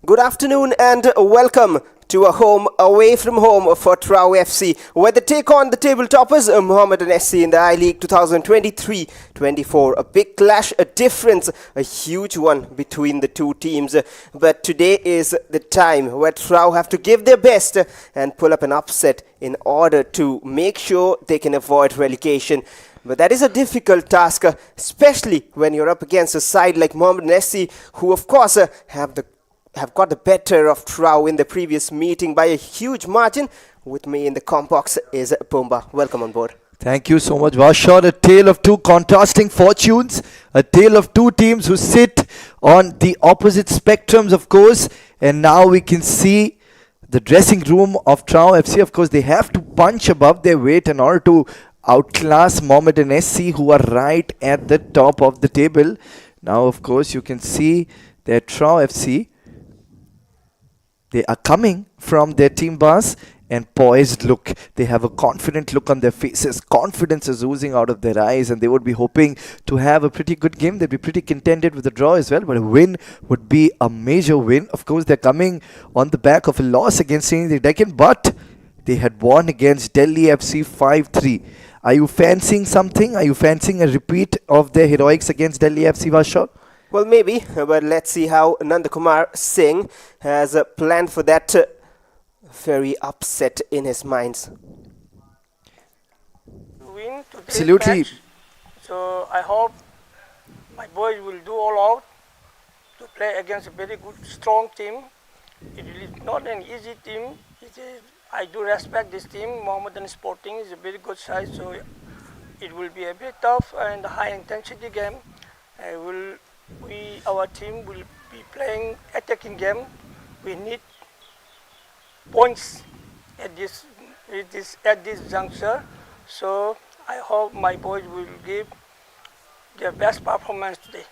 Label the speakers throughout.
Speaker 1: Good afternoon and welcome to a home away from home for TRAU FC, where they take on the table toppers Mohammedan SC in the I-League 2023-24. A big clash, a difference, a huge one between the two teams. But today is the time where TRAU have to give their best and pull up an upset in order to make sure they can avoid relegation. But that is a difficult task, especially when you're up against a side like Mohammedan SC, who of course have got the better of TRAU in the previous meeting by a huge margin. With me in the comp box is Bomba. Welcome on board.
Speaker 2: Thank you so much, Vashar. A tale of two contrasting fortunes, a tale of two teams who sit on the opposite spectrums, of course. And now we can see the dressing room of TRAU FC. Of course, they have to punch above their weight in order to outclass Mohammedan SC, who are right at the top of the table. Now, of course, you can see that TRAU FC, they are coming from their team bus and poised look. They have a confident look on their faces. Confidence is oozing out of their eyes, and they would be hoping to have a pretty good game. They'd be pretty contented with a draw as well, but a win would be a major win. Of course, they're coming on the back of a loss against the Deccan, but they had won against Delhi FC 5-3. Are you fancying something? Are you fancying a repeat of their heroics against Delhi FC, Vashar?
Speaker 1: Well, maybe, but let's see how Nandakumar Singh has planned for that very upset in his minds.
Speaker 3: Win today's
Speaker 2: Absolutely.
Speaker 3: match. So I hope my boys will do all out to play against a very good, strong team. It is not an easy team. I do respect this team. Mohammedan Sporting is a very good side, so it will be a bit tough and a high intensity game. Our team will be playing attacking game. We need points at this juncture. So I hope my boys will give their best performance today.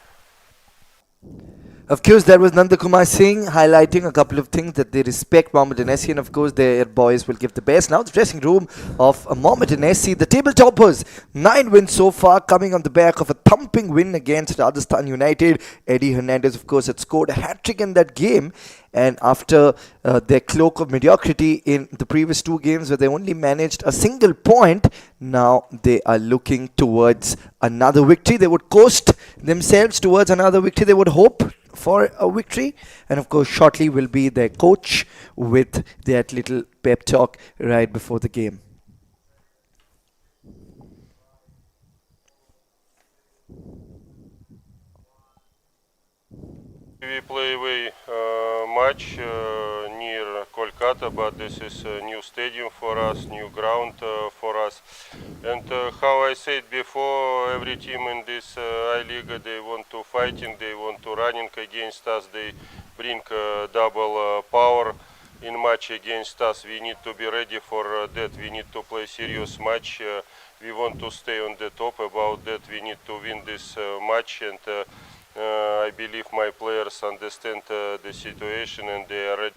Speaker 2: Of course, there was Nandakumar Singh highlighting a couple of things that they respect Mohammedan SC, and of course their boys will give the best. Now the dressing room of Mohammedan SC, the table toppers, 9 wins so far, coming on the back of a thumping win against Rajasthan United. Eddie Hernandez, of course, had scored a hat-trick in that game, and after their cloak of mediocrity in the previous two games where they only managed a single point, now they are looking towards another victory. They would coast themselves towards another victory. They would hope for a victory, and of course shortly will be their coach with that little pep talk right before the game.
Speaker 4: We play away match near Kolkata, but this is a new stadium for us, new ground for us. And how I said before, every team in this I-League, they want to fighting, they want to running against us, they bring double power in match against us. We need to be ready for that. We need to play serious match. We want to stay on the top. About that, we need to win this match, and I believe my players understand the situation and they are ready.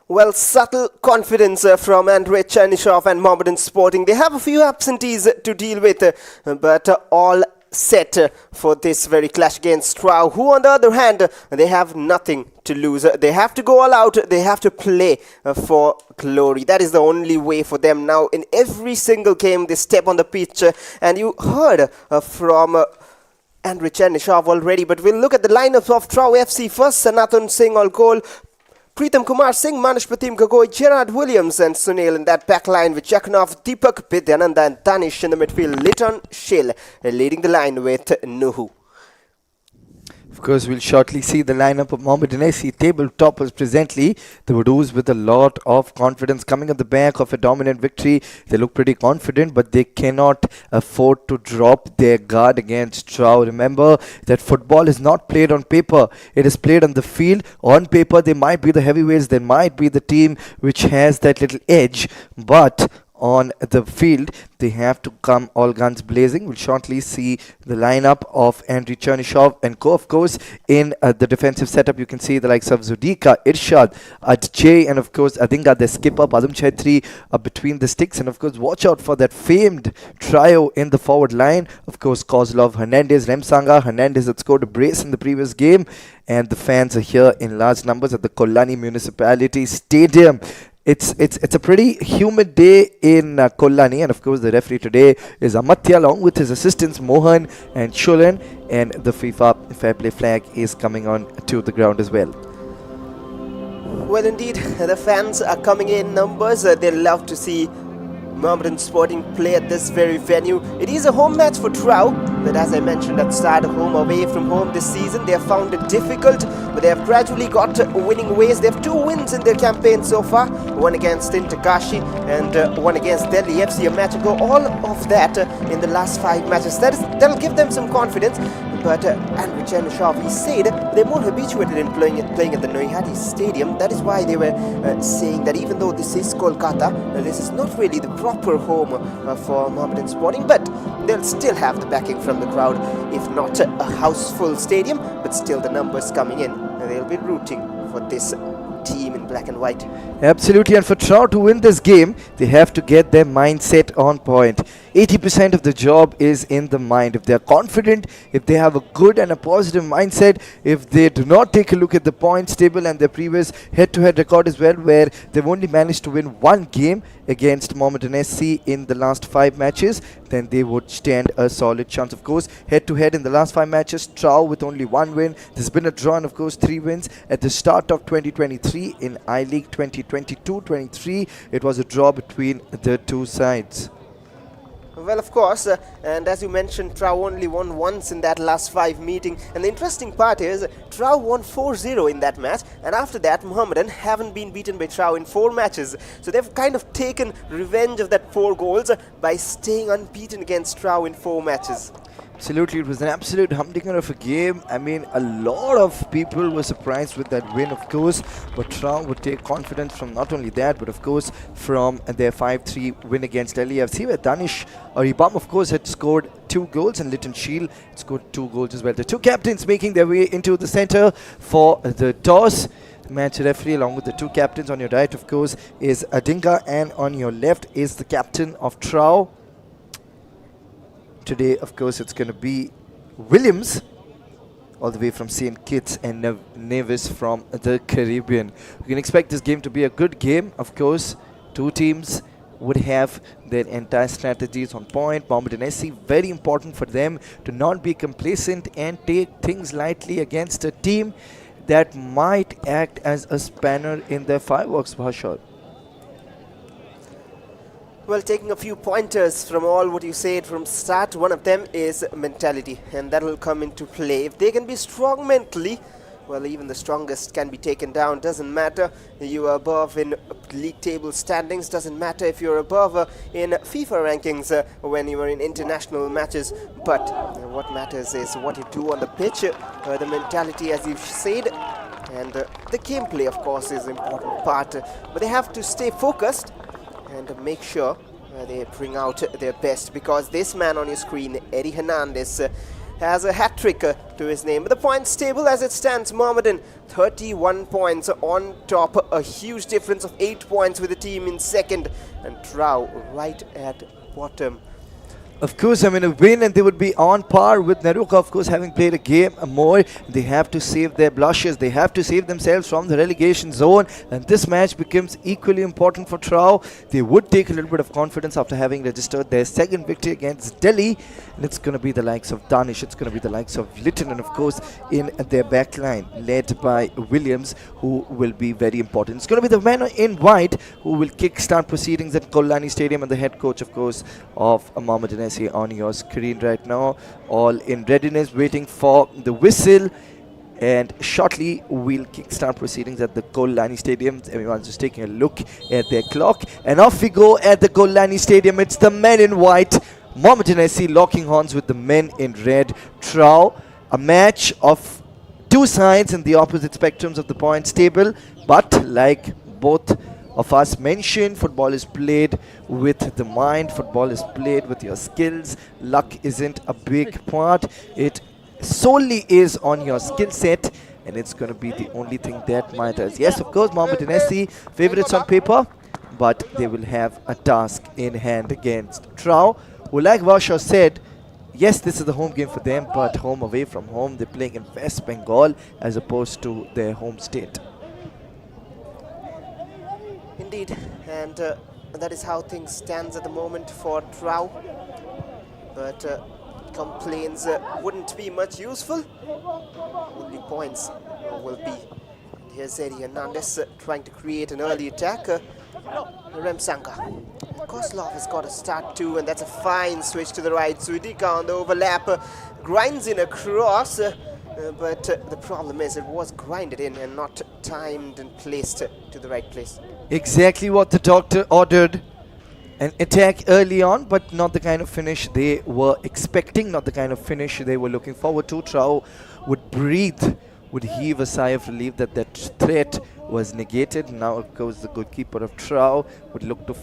Speaker 1: Well, subtle confidence from Andrei Chernyshov and Mohammedan Sporting. They have a few absentees to deal with, but all set for this very clash against TRAU, who on the other hand, they have nothing to lose. They have to go all out. They have to play for glory. That is the only way for them now. In every single game, they step on the pitch, and you heard from Andrei Chernyshov already, but we'll look at the lineup of TRAU FC. First, Sanatan Singh on goal, Pritam Kumar Singh, Manish Pratim Gagoi, Gerard Williams and Sunil in that back line with Jakanov, Deepak, Vidyananda and Danish in the midfield. Liton Shil leading the line with Nuhu.
Speaker 2: Of course, we'll shortly see the lineup of Mohammedan SC table toppers presently. They would ooze with a lot of confidence coming on the back of a dominant victory. They look pretty confident, but they cannot afford to drop their guard against TRAU. Remember that football is not played on paper. It is played on the field. On paper, they might be the heavyweights. They might be the team which has that little edge. But on the field. They have to come all guns blazing. We'll shortly see the lineup of Andriy Chernyshov and co, of course, in the defensive setup. You can see the likes of Zudika, Irshad, Ajay, and of course Adinga, the skipper, Padam Chaitri between the sticks. And of course, watch out for that famed trio in the forward line. Of course, Kozlov, Hernandez, Remsanga. Hernandez had scored a brace in the previous game, and the fans are here in large numbers at the Kolani Municipality Stadium. It's a pretty humid day in Kolani, and of course the referee today is Amatya along with his assistants Mohan and Shulan, and the FIFA Fair Play flag is coming on to the ground as well.
Speaker 1: Well, indeed, the fans are coming in numbers. They love to see Mohammedan Sporting play at this very venue. It is a home match for TRAU, but as I mentioned at the start, home away from home this season, they have found it difficult, but they have gradually got winning ways. They have 2 wins in their campaign so far, one against Intakashi and one against Delhi FC a match ago. All of that in the last 5 matches. That'll give them some confidence. But Andriy Chernyshov, he said they're more habituated in playing at the Noihati Stadium. That is why they were saying that even though this is Kolkata, this is not really the proper home for Mohammedan Sporting, but they'll still have the backing from the crowd, if not a house-full stadium, but still the numbers coming in. They'll be rooting for this team in black and white.
Speaker 2: Absolutely, and for TRAU to win this game, they have to get their mindset on point. 80% of the job is in the mind. If they are confident, if they have a good and a positive mindset, if they do not take a look at the points table and their previous head-to-head record as well, where they've only managed to win 1 game against Mohammedan SC in the last 5 matches, then they would stand a solid chance. Of course, head-to-head in the last 5 matches, TRAU with only 1 win. There's been a draw and of course 3 wins. At the start of 2023 in I-League 2022-23, it was a draw between the 2 sides.
Speaker 1: Well, of course, and as you mentioned, TRAU only won once in that last 5 meeting, and the interesting part is TRAU won 4-0 in that match, and after that Mohammedan haven't been beaten by TRAU in 4 matches, so they've kind of taken revenge of that 4 goals by staying unbeaten against TRAU in 4 matches.
Speaker 2: Absolutely, it was an absolute humdinger of a game. I mean, a lot of people were surprised with that win, of course, but TRAU would take confidence from not only that, but of course from their 5-3 win against Delhi FC, where Danish Aribam, of course, had scored 2 goals, and Litton Shield scored 2 goals as well. The 2 captains making their way into the center for the toss. Match referee along with the 2 captains. On your right, of course, is Adinga, and on your left is the captain of TRAU. Today, of course, it's going to be Williams, all the way from St. Kitts, and Nevis from the Caribbean. We can expect this game to be a good game. Of course, 2 teams would have their entire strategies on point. Mohammedan SC, very important for them to not be complacent and take things lightly against a team that might act as a spanner in their fireworks, Bhashar.
Speaker 1: Well, taking a few pointers from all what you said from start, one of them is mentality, and that will come into play. If they can be strong mentally, well, even the strongest can be taken down. Doesn't matter you are above in league table standings, doesn't matter if you're above in FIFA rankings when you are in international matches, but what matters is what you do on the pitch, the mentality, as you said, and the gameplay, of course, is an important part, but they have to stay focused and make sure they bring out their best, because this man on your screen, Eddie Hernandez, has a hat-trick to his name. The points table as it stands, Mohammedan 31 points on top, a huge difference of 8 points with the team in second, and TRAU right at bottom.
Speaker 2: Of course, I mean, a win and they would be on par with Neruka, of course, having played a game more. They have to save their blushes. They have to save themselves from the relegation zone. And this match becomes equally important for TRAU. They would take a little bit of confidence after having registered their 2nd victory against Delhi. And it's going to be the likes of Danish. It's going to be the likes of Litton. And, of course, in their back line, led by Williams, who will be very important. It's going to be the man in white who will kickstart proceedings at Kolani Stadium, and the head coach, of course, of Mohammedan SC on your screen right now, all in readiness, waiting for the whistle, and shortly we'll kickstart proceedings at the Kolani Stadium. Everyone's just taking a look at their clock, and off we go at the Kolani Stadium. It's the men in white, Mohammedan SC locking horns with the men in red, TRAU. A match of 2 sides in the opposite spectrums of the points table, but like both of us mentioned, football is played with the mind, football is played with your skills. Luck isn't a big part. It solely is on your skill set, and it's going to be the only thing that matters. Yes, of course, Mohammedan SC favorites on paper, but they will have a task in hand against TRAU, who, like Varsha said, yes, this is the home game for them, but home away from home. They're playing in West Bengal as opposed to their home state.
Speaker 1: Indeed, and that is how things stands at the moment for TRAU. But complaints wouldn't be much useful. Only points will be. And here's Eddie Hernandez trying to create an early attack. Remsanga. Koslov has got a start too, and that's a fine switch to the right. Suidika on the overlap grinds in across, but the problem is it was grinded in and not timed and placed to the right place.
Speaker 2: Exactly what the doctor ordered. An attack early on, but not the kind of finish they were expecting, not the kind of finish they were looking forward to. TRAU would breathe, would heave a sigh of relief that that threat was negated. Now, of course, the goalkeeper of TRAU would look to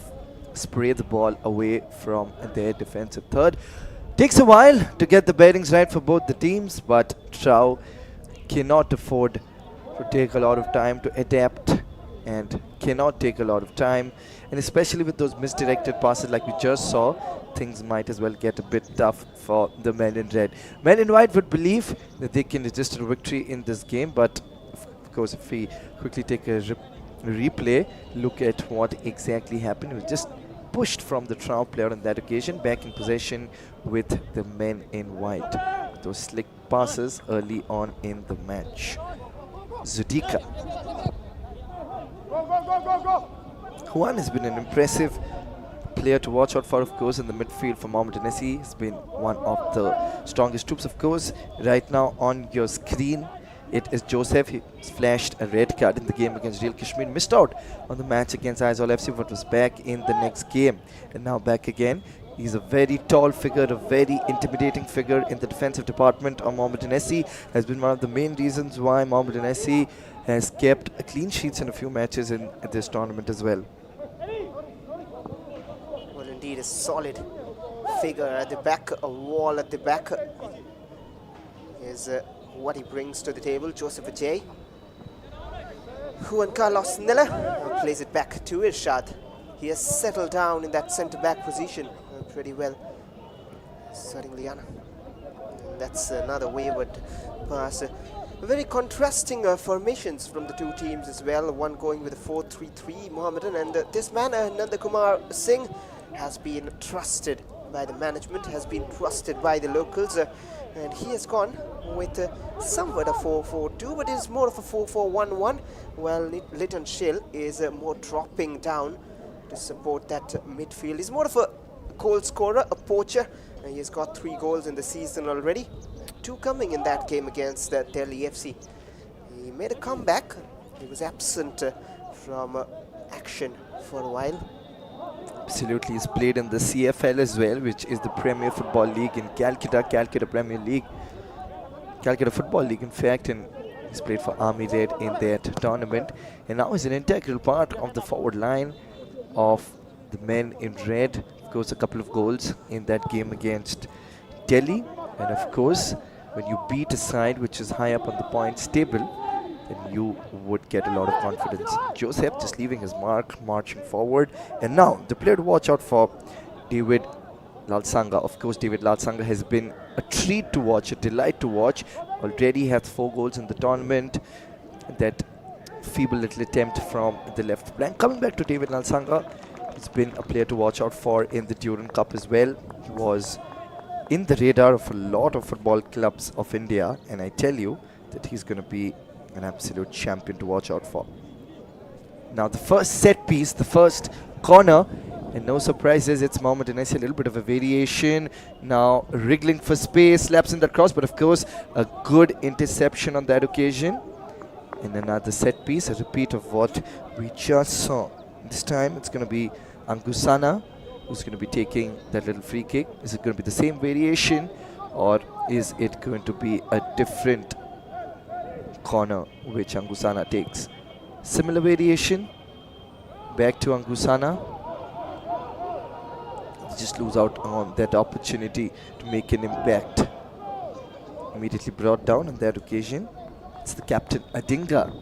Speaker 2: spray the ball away from their defensive third. Takes a while to get the bearings right for both the teams, but TRAU cannot afford to take a lot of time to adapt and cannot take a lot of time. And especially with those misdirected passes like we just saw, things might as well get a bit tough for the men in red. Men in white would believe that they can register a victory in this game, but of course, if we quickly take a replay, look at what exactly happened. It was just pushed from the TRAU player on that occasion, back in possession with the men in white. Those slick passes early on in the match. Zudika. Juan has been an impressive player to watch out for, of course, in the midfield for Mohammedan SC. He's been one of the strongest troops, of course. Right now on your screen, it is Joseph. He flashed a red card in the game against Real Kashmir. Missed out on the match against Aizawl FC, but was back in the next game. And now back again. He's a very tall figure, a very intimidating figure in the defensive department of Mohammedan SC. Has been one of the main reasons why Mohammedan SC has kept clean sheets in a few matches in this tournament as well.
Speaker 1: Well, indeed, a solid figure at the back, a wall at the back. Is what he brings to the table. Joseph Ajay. Juan Carlos Nella plays it back to Irshad. He has settled down in that centre-back position pretty well. Certainly, Anna. That's another wayward pass. Very contrasting formations from the two teams as well. One going with a 4-3-3 Mohammedan, and this man, Nanda Kumar Singh, has been trusted by the management, has been trusted by the locals, and he has gone with somewhat a 4-4-2, but is more of a 4-4-1-1, while Liton Shill is more dropping down to support that midfield. He's more of a goal scorer, a poacher, and he has got 3 goals in the season already. 2 coming in that game against Delhi FC. He made a comeback. He was absent from action for a while.
Speaker 2: Absolutely, he's played in the CFL as well, which is the Premier Football League in Calcutta Premier League. Calcutta Football League, in fact, and he's played for Army Red in that tournament. And now he's an integral part of the forward line of the men in red. Of course, a couple of goals in that game against Delhi. And of course, when you beat a side which is high up on the points table, then you would get a lot of confidence. Joseph just leaving his mark, marching forward. And now, the player to watch out for, David Lalsanga. Of course, David Lalsanga has been a treat to watch, a delight to watch. Already has 4 goals in the tournament. That feeble little attempt from the left flank. Coming back to David Lalsanga, he's been a player to watch out for in the Durand Cup as well. He was in the radar of a lot of football clubs of India, and I tell you that he's going to be an absolute champion to watch out for. Now the first set piece, the first corner, and no surprises, it's Mohammedan SC, a little bit of a variation. Now wriggling for space, slaps in the cross, but of course a good interception on that occasion. And another set piece, a repeat of what we just saw. This time it's going to be Angusana who's going to be taking that little free kick. Is it going to be the same variation, or is it going to be a different corner which Angusana takes? Similar variation, back to Angusana. Just lose out on that opportunity to make an impact. Immediately brought down on that occasion. It's the captain, Adinga.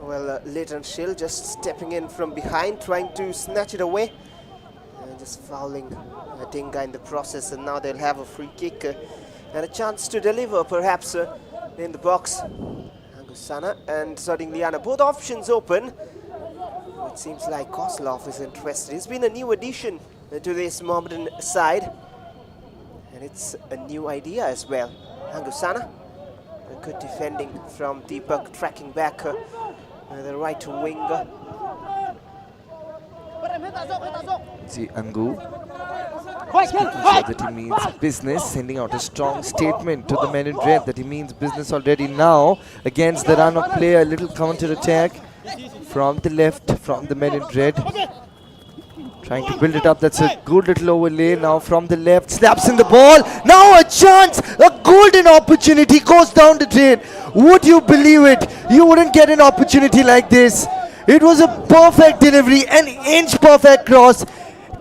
Speaker 1: Well, Leighton Shill just stepping in from behind, trying to snatch it away. Just fouling Adinga in the process, and now they'll have a free kick and a chance to deliver perhaps in the box. Angusana and Sodingliana, both options open. It seems like Koslov is interested. He's been a new addition to this Mohammedan side, and it's a new idea as well. Angusana, a good defending from Deepak, tracking back the right wing.
Speaker 2: See Angu speaking so that he means business, sending out a strong statement to the men in red that he means business already now against the run of play. A little counter attack from the left from the men in red, trying to build it up. That's a good little overlay now from the left, slaps in the ball. Now a chance, a golden opportunity goes down the drain. Would you believe it? You wouldn't get an opportunity like this. It was a perfect delivery, an inch perfect cross.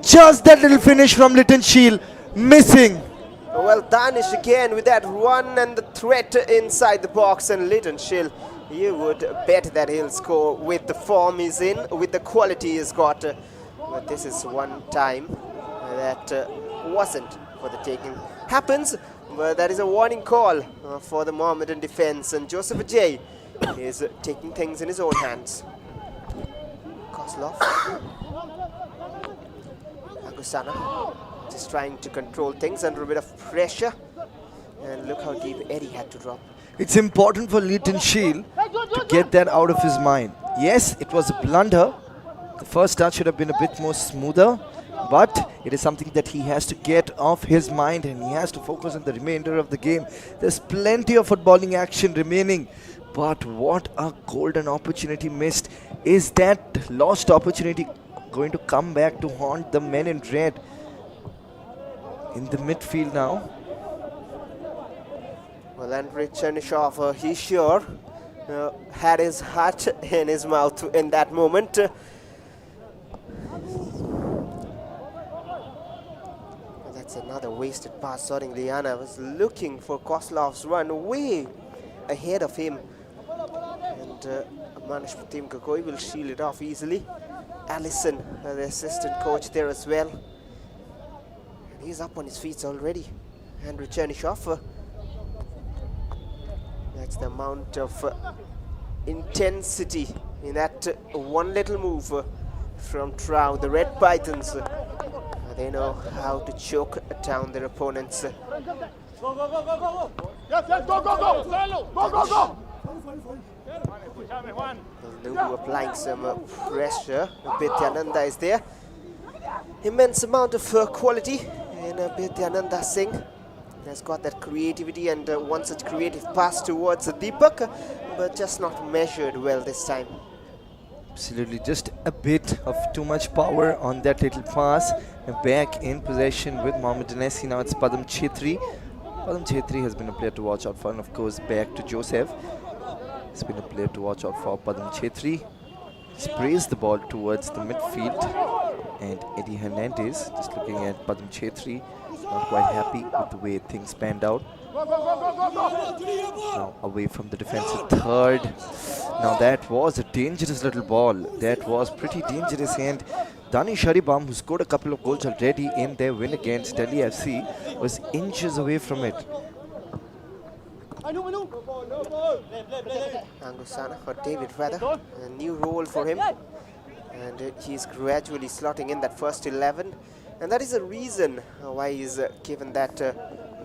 Speaker 2: Just that little finish from Leighton Shill, missing.
Speaker 1: Well, Danish again with that run and the threat inside the box, and Leighton Shill, you would bet that he'll score with the form he's in, with the quality he's got. But this is one time that wasn't for the taking. Happens, but that is a warning call for the Mohammedan defense, and Joseph Ajay is taking things in his own hands. Koslov, Angusana just trying to control things under a bit of pressure, and look how deep Eddie had to drop.
Speaker 2: It's important for Leighton Shill to get that out of his mind. Yes, it was a blunder. The first touch should have been a bit more smoother, but it is something that he has to get off his mind, and he has to focus on the remainder of the game. There's plenty of footballing action remaining, but what a golden opportunity missed. Is that lost opportunity going to come back to haunt the men in red in the midfield now?
Speaker 1: Well, Andrei Chernyshov, he sure had his heart in his mouth in that moment. That's another wasted pass. Sodingliana was looking for Koslov's run way ahead of him, and Manish Pratim Gagoi will shield it off easily. Allison, the assistant coach there as well. And he's up on his feet already. Andrei Chernyshov. That's the amount of intensity in that one little move from TRAU. The Red Pythons, they know how to choke down their opponents. Nubu applying some pressure. Bidyananda is there. Immense amount of quality in Bidyananda Singh. Has got that creativity and one such creative pass towards Deepak, but just not measured well this time.
Speaker 2: Absolutely, just a bit of too much power on that little pass. And back in possession with Mohammedan SC. Now it's Padam Chhetri. Padam Chhetri has been a player to watch out for, and of course back to Joseph. He's been a player to watch out for. Padam Chhetri sprays the ball towards the midfield, and Eddie Hernandez just looking at Padam Chhetri, not quite happy with the way things panned out. Now away from the defensive third. Now that was a dangerous little ball. That was pretty dangerous, and Dani Sharibam, who scored a couple of goals already in their win against Delhi FC, was inches away from it.
Speaker 1: Angusana for David rather, a new role for him, and he's gradually slotting in that first 11, and that is the reason why he's given that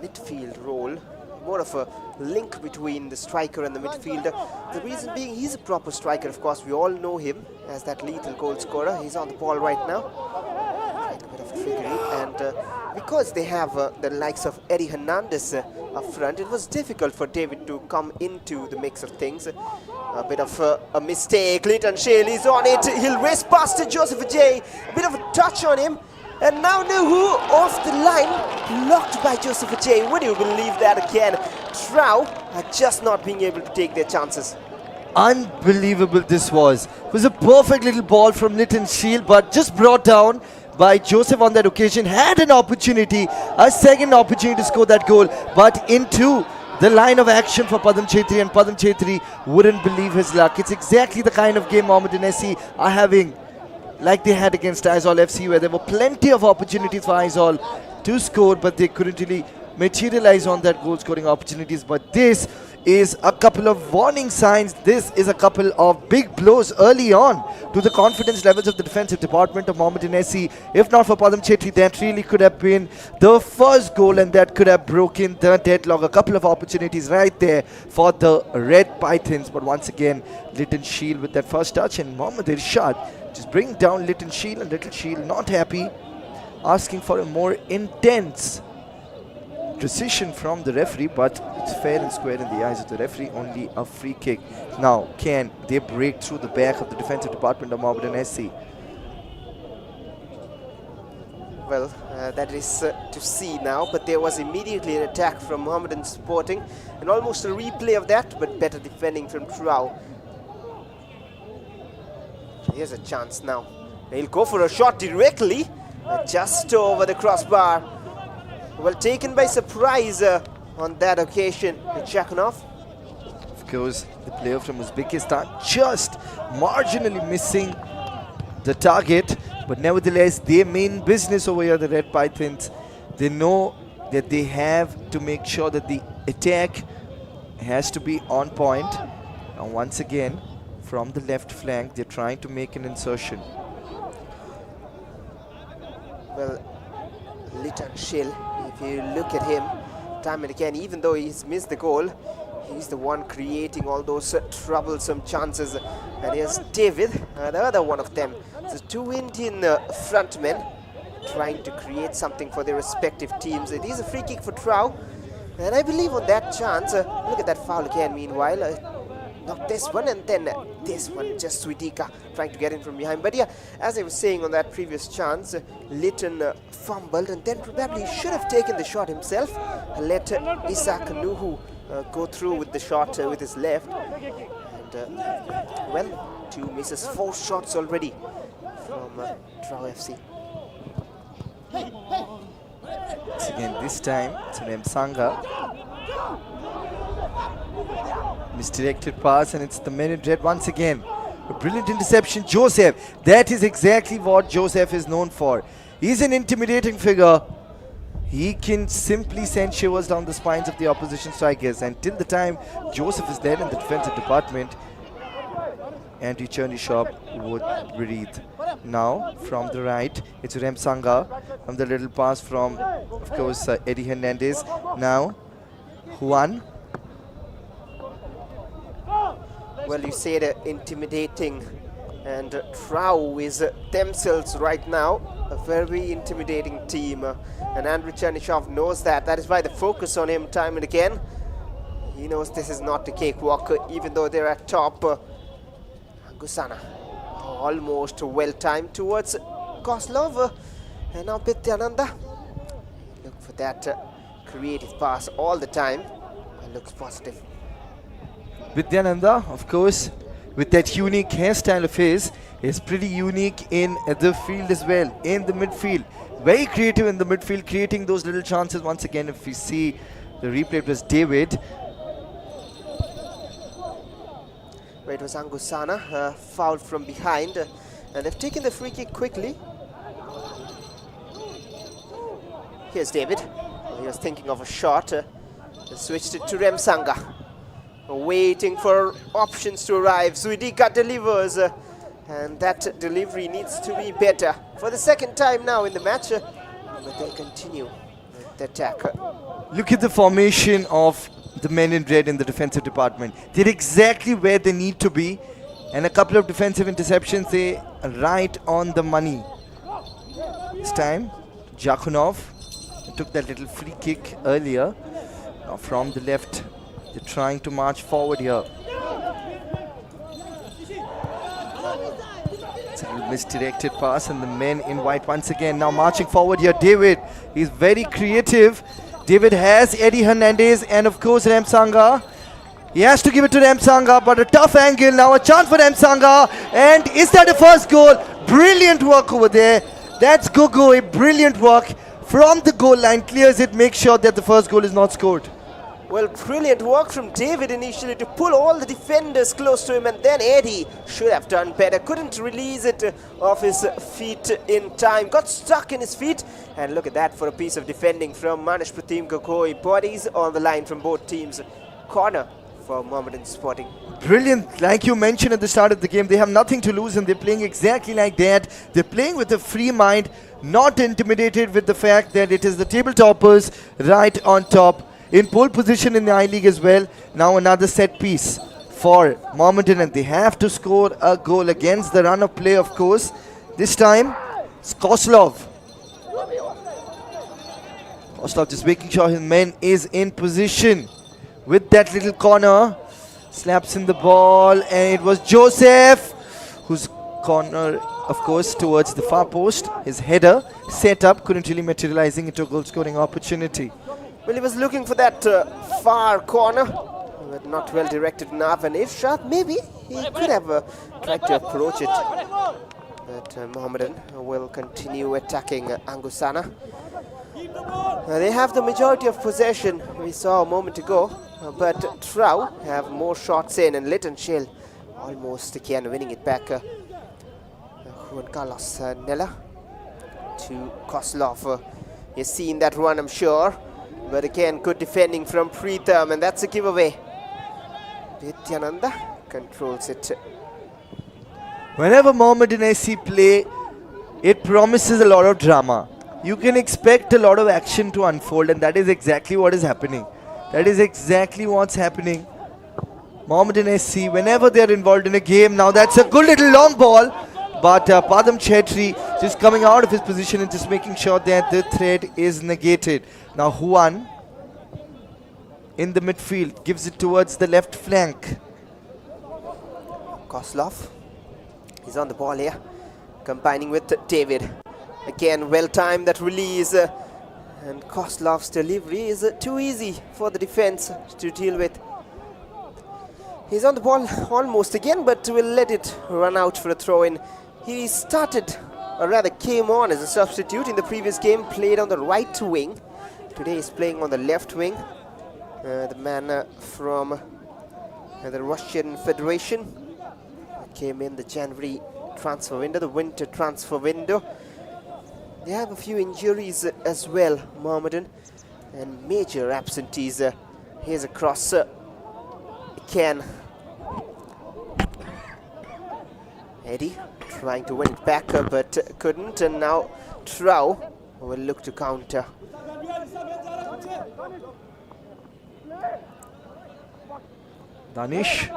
Speaker 1: midfield role, more of a link between the striker and the midfielder. The reason being, he's a proper striker, of course. We all know him as that lethal goal scorer. He's on the ball right now, trying a bit of trickery, and because they have the likes of Eddie Hernandez up front, it was difficult for David to come into the mix of things. A bit of a mistake. Leighton Shill is on it. He'll race past Joseph Ajay. A bit of a touch on him. And now Nuhu off the line, blocked by Joseph Ajay. Would you believe that again? TRAU are just not being able to take their chances.
Speaker 2: Unbelievable this was. It was a perfect little ball from Litton Shield, but just brought down by Joseph on that occasion. Had an opportunity, a second opportunity to score that goal, but into the line of action for Padam Chetri, and Padam Chetri wouldn't believe his luck. It's exactly the kind of game Mohammedan SC are having, like they had against Aizawl FC, where there were plenty of opportunities for Aizawl to score, but they couldn't really materialize on that goal scoring opportunities. But this is a couple of warning signs. This is a couple of big blows early on to the confidence levels of the defensive department of Mohammedan SC. If not for Padam Chetri, that really could have been the first goal, and that could have broken the deadlock. A couple of opportunities right there for the Red Pythons, but once again Litton Shield with that first touch, and Mohammed Irshad just bring down Litton Shield, and Little Shield not happy, asking for a more intense decision from the referee, but it's fair and square in the eyes of the referee. Only a free kick. Now, can they break through the back of the defensive department of Mohammedan SC?
Speaker 1: Well, that is to see now, but there was immediately an attack from Mohammedan Sporting, and almost a replay of that, but better defending from TRAU. Here's a chance now. He'll go for a shot directly, just over the crossbar. Well, taken by surprise on that occasion, Chakhanov.
Speaker 2: Of course, the player from Uzbekistan just marginally missing the target, but nevertheless, they mean business over here, the Red Pythons. They know that they have to make sure that the attack has to be on point. And once again, from the left flank, they're trying to make an insertion.
Speaker 1: Well, Litton Shield, if you look at him, time and again, even though he's missed the goal, he's the one creating all those troublesome chances. And here's David, the other one of them. So two Indian frontmen trying to create something for their respective teams. It is a free kick for TRAU, and I believe on that chance, look at that foul again meanwhile. Not this one, and then this one, just Sweetika trying to get in from behind. But yeah, as I was saying on that previous chance, Litton fumbled, and then probably should have taken the shot himself and let Isaac Nuhu go through with the shot with his left. And well, 2 misses, 4 shots already from TRAU FC.
Speaker 2: Once again, this time it's an Msanga. Misdirected pass, and it's the men in red once again. A brilliant interception. Joseph, that is exactly what Joseph is known for. He's an intimidating figure. He can simply send shivers down the spines of the opposition strikers, and till the time Joseph is there in the defensive department, Andy Chernishop would breathe. Now from the right, it's Remsanga from the little pass from, of course, Eddie Hernandez. Now Juan.
Speaker 1: Well, you said intimidating, and TRAU is themselves right now a very intimidating team, and Andrew Chernishov knows that. That is why the focus on him time and again. He knows this is not a cakewalk, even though they're at top. Gusana almost well timed towards Koslov, and now Pityananda. Look for that creative pass all the time. It looks positive.
Speaker 2: Vidyananda, of course, with that unique hairstyle of his, is pretty unique in the field as well, in the midfield. Very creative in the midfield, creating those little chances. Once again, if we see the replay, it was David.
Speaker 1: Where it was Angusana, fouled from behind, and they've taken the free kick quickly. Here's David. He was thinking of a shot, switched it to Remsanga. Waiting for options to arrive. Zuidika delivers, and that delivery needs to be better for the second time now in the match, but they'll continue the attack.
Speaker 2: Look at the formation of the men in red in the defensive department. They're exactly where they need to be, and a couple of defensive interceptions, they are right on the money. This time Jakunov took that little free kick earlier. Now from the left, they're trying to march forward here. It's a little misdirected pass, and the men in white once again now marching forward here. David, he's very creative. David has Eddie Hernandez and of course Ramsanga. He has to give it to Msanga, but a tough angle. Now a chance for Msanga. And is that the first goal? Brilliant work over there. That's Gogo. Brilliant work from the goal line. Clears it, makes sure that the first goal is not scored.
Speaker 1: Well, brilliant work from David initially to pull all the defenders close to him, and then Eddie should have done better. Couldn't release it off his feet in time. Got stuck in his feet, and look at that for a piece of defending from Manish Pratim Gogoi. Bodies on the line from both teams. Corner for Mohammedan Sporting.
Speaker 2: Brilliant. Like you mentioned at the start of the game, they have nothing to lose and they're playing exactly like that. They're playing with a free mind, not intimidated with the fact that it is the table toppers right on top. In pole position in the I-League as well. Now another set piece for Mohammedan, and they have to score a goal against the run of play, of course. This time, it's Koslov. Koslov just making sure his man is in position. With that little corner, slaps in the ball, and it was Joseph whose corner, of course, towards the far post. His header set up, couldn't really materializing into a goal scoring opportunity.
Speaker 1: Well, he was looking for that far corner, but not well directed enough. And if shot, maybe he could have tried to approach it. But Mohammedan will continue attacking Angusana. They have the majority of possession, we saw a moment ago. But TRAU have more shots in, and Lytton Shell almost again winning it back. Juan Carlos Nella to Koslov. You've seen that run, I'm sure. But again, good defending from Preetham, and that's a giveaway. Vidyananda controls it.
Speaker 2: Whenever Mohammedan SC play, it promises a lot of drama. You can expect a lot of action to unfold, and that is exactly what is happening. That is exactly what's happening. Mohammedan SC, whenever they're involved in a game, now that's a good little long ball. But Padam Chetri just coming out of his position and just making sure that the threat is negated. Now Juan in the midfield gives it towards the left flank.
Speaker 1: Koslov, he's on the ball here, combining with David. Again, well timed that release. And Koslov's delivery is too easy for the defense to deal with. He's on the ball almost again, but will let it run out for a throw-in. He started, or rather came on as a substitute in the previous game, played on the right wing. Today he's playing on the left wing. The man from the Russian Federation came in the January transfer window, the winter transfer window. They have a few injuries as well, Mohammedan, and major absentees. Here's a cross. Again, Eddie trying to win it back, but couldn't, and now TRAU will look to counter.
Speaker 2: Danish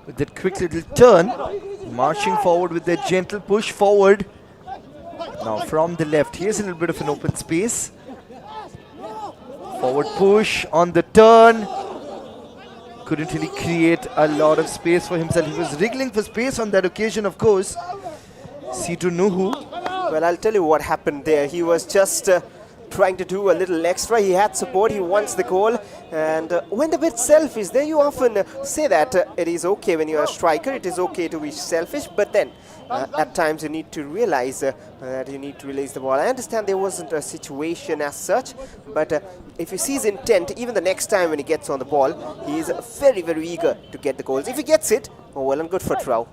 Speaker 2: with that quick little turn, marching forward with that gentle push forward. Now from the left, here's a little bit of an open space. Forward push on the turn. Couldn't really create a lot of space for himself. He was wriggling for space on that occasion, of course. Situ Nuhu.
Speaker 1: Well, I'll tell you what happened there. He was just trying to do a little extra. He had support, he wants the goal, and went a bit selfish. There you often say that it is okay when you're a striker, it is okay to be selfish, but then at times you need to realize that you need to release the ball. I understand there wasn't a situation as such, but if you see his intent, even the next time when he gets on the ball, he is very, very eager to get the goals. If he gets it, oh well and good for TRAU.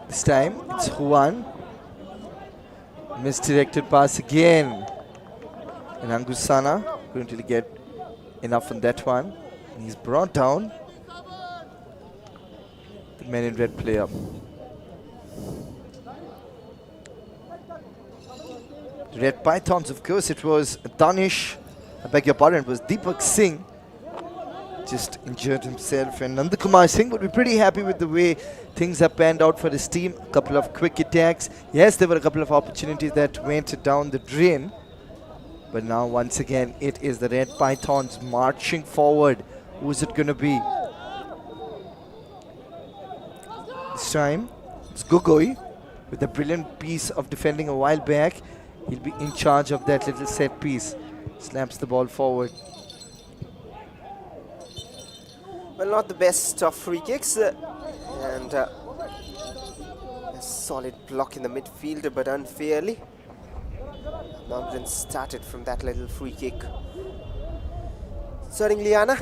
Speaker 2: This time it's Juan. Misdirected pass again. And Angusana couldn't really get enough on that one. And he's brought down the men in red player. The Red Pythons, of course, it was Danish. I beg your pardon, it was Deepak Singh. Just injured himself, and Nandakumar Singh would be pretty happy with the way things have panned out for his team. A couple of quick attacks. Yes, there were a couple of opportunities that went down the drain. But now once again, it is the Red Pythons marching forward. Who's it going to be? This time, it's Gogoi with a brilliant piece of defending a while back. He'll be in charge of that little set piece. Slaps the ball forward.
Speaker 1: Well, not the best of free kicks. And a solid block in the midfield, but unfairly. Mohammedan started from that little free kick. Starting Liana.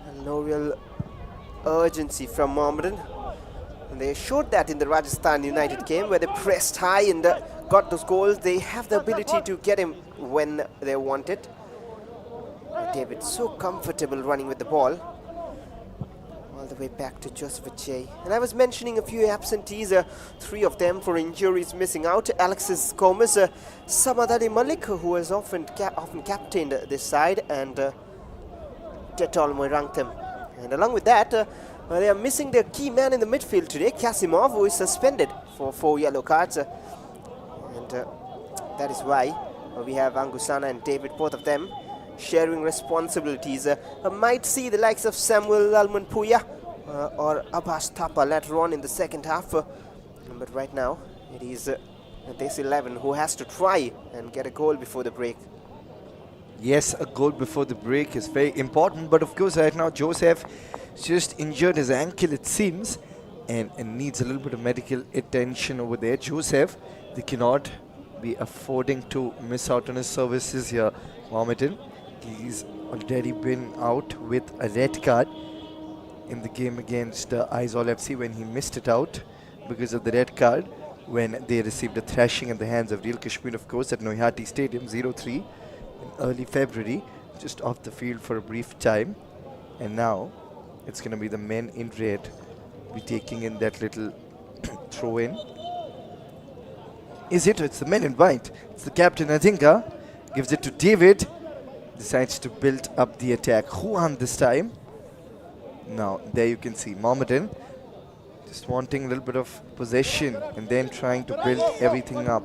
Speaker 1: And no real urgency from Mohammedan. And they showed that in the Rajasthan United game where they pressed high and got those goals. They have the ability to get him when they want it. David so comfortable running with the ball. All the way back to Joseph Ajay. And I was mentioning a few absentees, 3 of them for injuries missing out. Alexis Gomez, Samadali Malik, who has often captained this side, and Tetol Moirangtham. And along with that, they are missing their key man in the midfield today, Kasimov, who is suspended for 4 yellow cards. And that is why we have Angusana and David, both of them, sharing responsibilities. Might see the likes of Samuel Almanpuya or Abbas Thapa later on in the second half. But right now, it is this 11 who has to try and get a goal before the break.
Speaker 2: Yes, a goal before the break is very important. But of course, right now, Joseph just injured his ankle, it seems, and needs a little bit of medical attention over there. Joseph, they cannot be affording to miss out on his services here. Mohammedan, he's already been out with a red card in the game against Aizawl FC when he missed it out because of the red card when they received a thrashing at the hands of Real Kashmir, of course, at Noihati Stadium, 0-3 in early February, just off the field for a brief time. And now it's going to be the men in red be taking in that little throw-in. Is it? It's the men in white. It's the captain, Adinga. Gives it to David. Decides to build up the attack. Juan this time. Now, there you can see Mohammedan just wanting a little bit of possession and then trying to build everything up.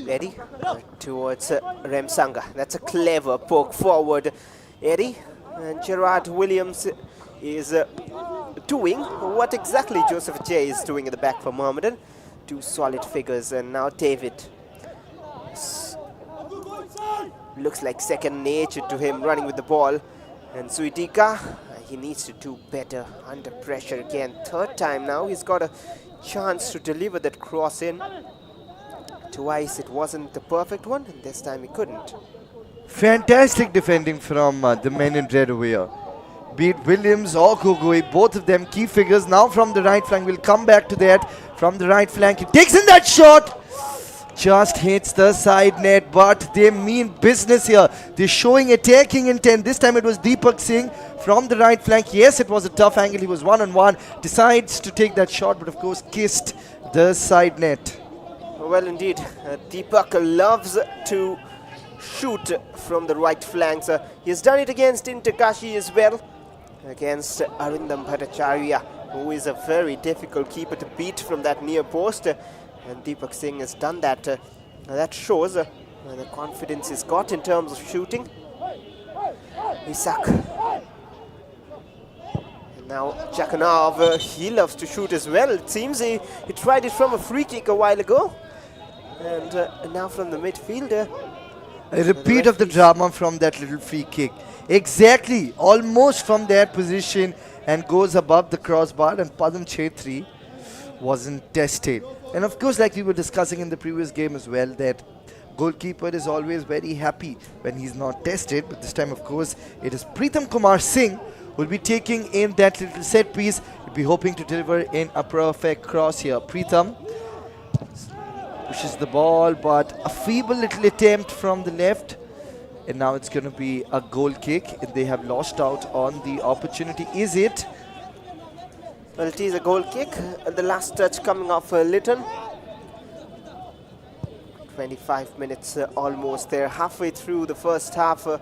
Speaker 1: Eddie towards Remsanga. That's a clever poke forward. Eddie and Gerard Williams is doing what exactly Joseph J is doing in the back for Mohammedan. 2 solid figures, and now David. Looks like second nature to him running with the ball. And Suidika, he needs to do better under pressure again. 3rd time now, he's got a chance to deliver that cross in. Twice it wasn't the perfect one, and this time he couldn't.
Speaker 2: Fantastic defending from the men in red over here. Be it Williams or Gogoi, both of them key figures. Now from the right flank, we'll come back to that. From the right flank, he takes in that shot. Just hits the side net, but they mean business here. They're showing attacking intent. This time it was Deepak Singh from the right flank. Yes, it was a tough angle. He was one-on-one. Decides to take that shot, but of course kissed the side net.
Speaker 1: Well, indeed, Deepak loves to shoot from the right flanks. He's done it against Intakashi as well, against Arindam Bhattacharya, who is a very difficult keeper to beat from that near post. And Deepak Singh has done that. That shows the confidence he's got in terms of shooting. Isak. And now Jakanov, he loves to shoot as well. It seems he tried it from a free kick a while ago. And now from the midfield.
Speaker 2: A repeat of the drama from that little free kick. Exactly, almost from that position, and goes above the crossbar, and Padam Chetri wasn't tested. And of course, like we were discussing in the previous game as well, that goalkeeper is always very happy when he's not tested. But this time, of course, it is Pritham Kumar Singh who will be taking in that little set piece. He'll be hoping to deliver in a perfect cross here. Pritham pushes the ball, but a feeble little attempt from the left. And now it's going to be a goal kick. They have lost out on the opportunity. Is it?
Speaker 1: Well, it is a goal kick. The last touch coming off Lytton. 25 minutes almost there, halfway through the first half. And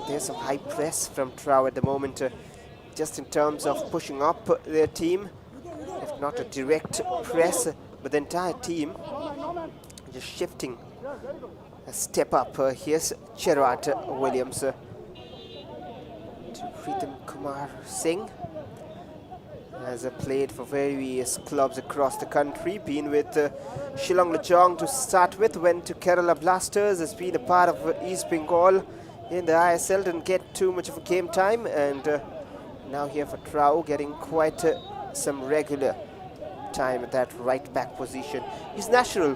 Speaker 1: there's some high press from TRAU at the moment, just in terms of pushing up their team. If not a direct press, but the entire team just shifting a step up. Here's Gerard Williams. To Pritham Kumar Singh. Has played for various clubs across the country, been with Shillong Lechong to start with, went to Kerala Blasters, has been a part of East Bengal in the ISL, didn't get too much of a game time, and now here for TRAU, getting quite some regular time at that right back position. His natural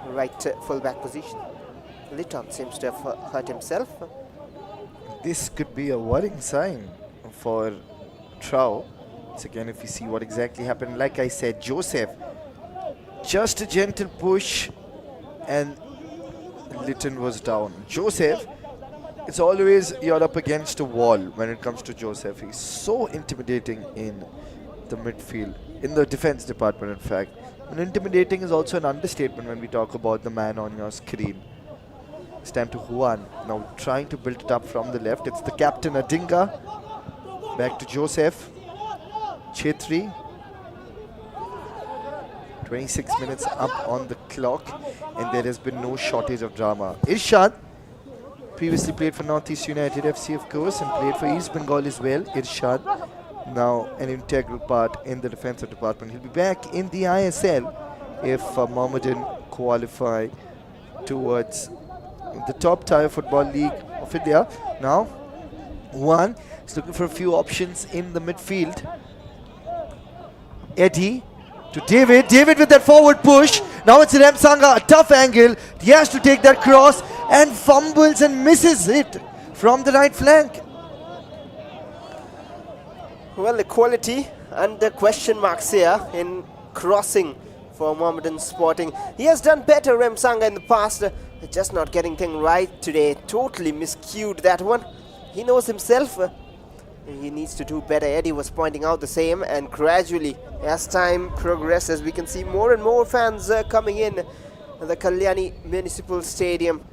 Speaker 1: right full back position. Litton seems to have hurt himself.
Speaker 2: This could be a worrying sign for TRAU. So again, if you see what exactly happened, like I said, Joseph, just a gentle push and Litton was down. Joseph, it's always you're up against a wall when it comes to Joseph. He's so intimidating in the midfield, in the defense department in fact. And intimidating is also an understatement when we talk about the man on your screen. It's time to Juan, now trying to build it up from the left. It's the captain Adinga, back to Joseph. Chetri, 26 minutes up on the clock, and there has been no shortage of drama. Irshad, previously played for Northeast United FC of course, and played for East Bengal as well. Irshad, now an integral part in the defensive department. He'll be back in the ISL if Mohammedan qualify towards the top tier football league of India. Now, Juan is looking for a few options in the midfield. Eddie to David. David with that forward push. Now it's Remsanga, a tough angle. He has to take that cross and fumbles and misses it from the right flank.
Speaker 1: Well, the quality under question marks here in crossing for Mohammedan Sporting. He has done better, Remsanga, in the past, just not getting things right today. Totally miscued that one. He knows himself. He needs to do better. Eddie was pointing out the same, and gradually, as time progresses, we can see more and more fans coming in the Kalyani Municipal Stadium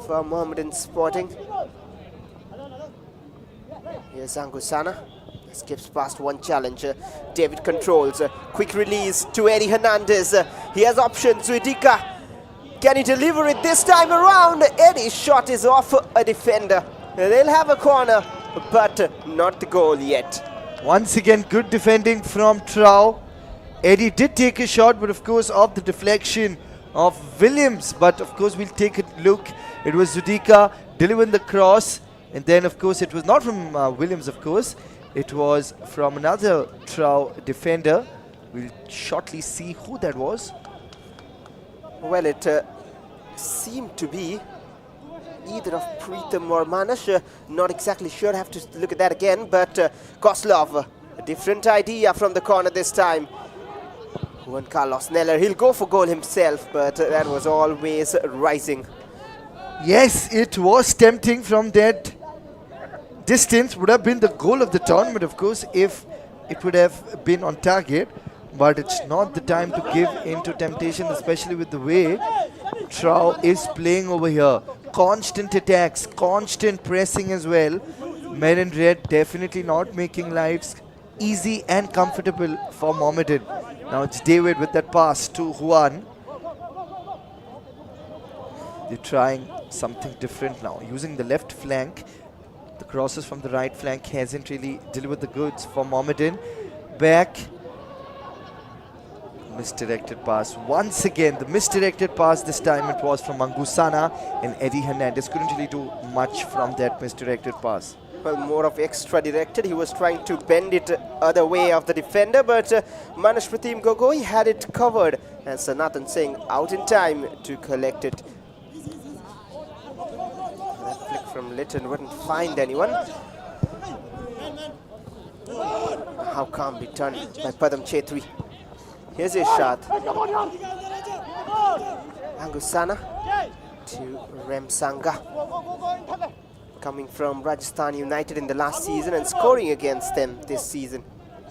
Speaker 1: for Mohammedan Sporting. Here's Angusana. Skips past one challenger. David controls. Quick release to Eddie Hernandez. He has options. Zuidika. Can he deliver it this time around? Eddie's shot is off a defender. They'll have a corner, but not the goal yet.
Speaker 2: Once again, good defending from TRAU. Eddie did take a shot, but of course off the deflection of Williams. But of course we'll take a look. It was Zudika delivering the cross, and then of course it was not from Williams, of course. It was from another TRAU defender. We'll shortly see who that was.
Speaker 1: Well, it seemed to be either of Preetham or Manas. Not exactly sure. I have to look at that again. But Koslov, a different idea from the corner this time. Juan Carlos Neller, he'll go for goal himself, but that was always rising.
Speaker 2: Yes, it was tempting from that distance. Would have been the goal of the tournament, of course, if it would have been on target. But it's not the time to give into temptation, especially with the way TRAU is playing over here. Constant attacks, constant pressing as well. Men in red definitely not making lives easy and comfortable for Mohammedan. Now it's David with that pass to Juan. They're trying something different now, using the left flank. The crosses from the right flank hasn't really delivered the goods for Mohammedan. Back. Misdirected pass. Once again, the misdirected pass. This time it was from Angusana, and Eddie Hernandez couldn't really do much from that misdirected pass.
Speaker 1: Well, more of extra directed. He was trying to bend it other way of the defender, but Manish Pratim Gogoi had it covered, and Sanatan Singh out in time to collect it. That flick from Litton wouldn't find anyone. How calm be done by Padam Chetri. Here's his shot. Angusana to Remsanga. Coming from Rajasthan United in the last season and scoring against them this season.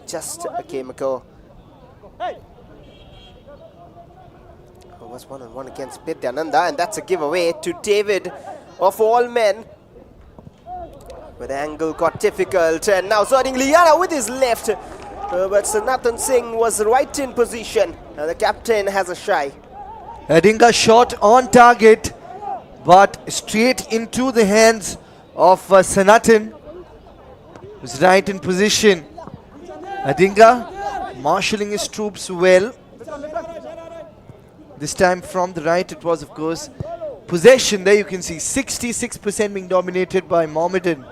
Speaker 1: Just a game ago. It was one-on-one against Bidyananda, and that's a giveaway to David of all men. But the angle got difficult, and now Zoding Liana with his left. But Sanatan Singh was right in position. The captain has a shy.
Speaker 2: Adinga shot on target, but straight into the hands of Sanatan, who's right in position. Adinga marshalling his troops well. This time from the right, it was, of course, possession. There you can see 66% being dominated by Mohammedan.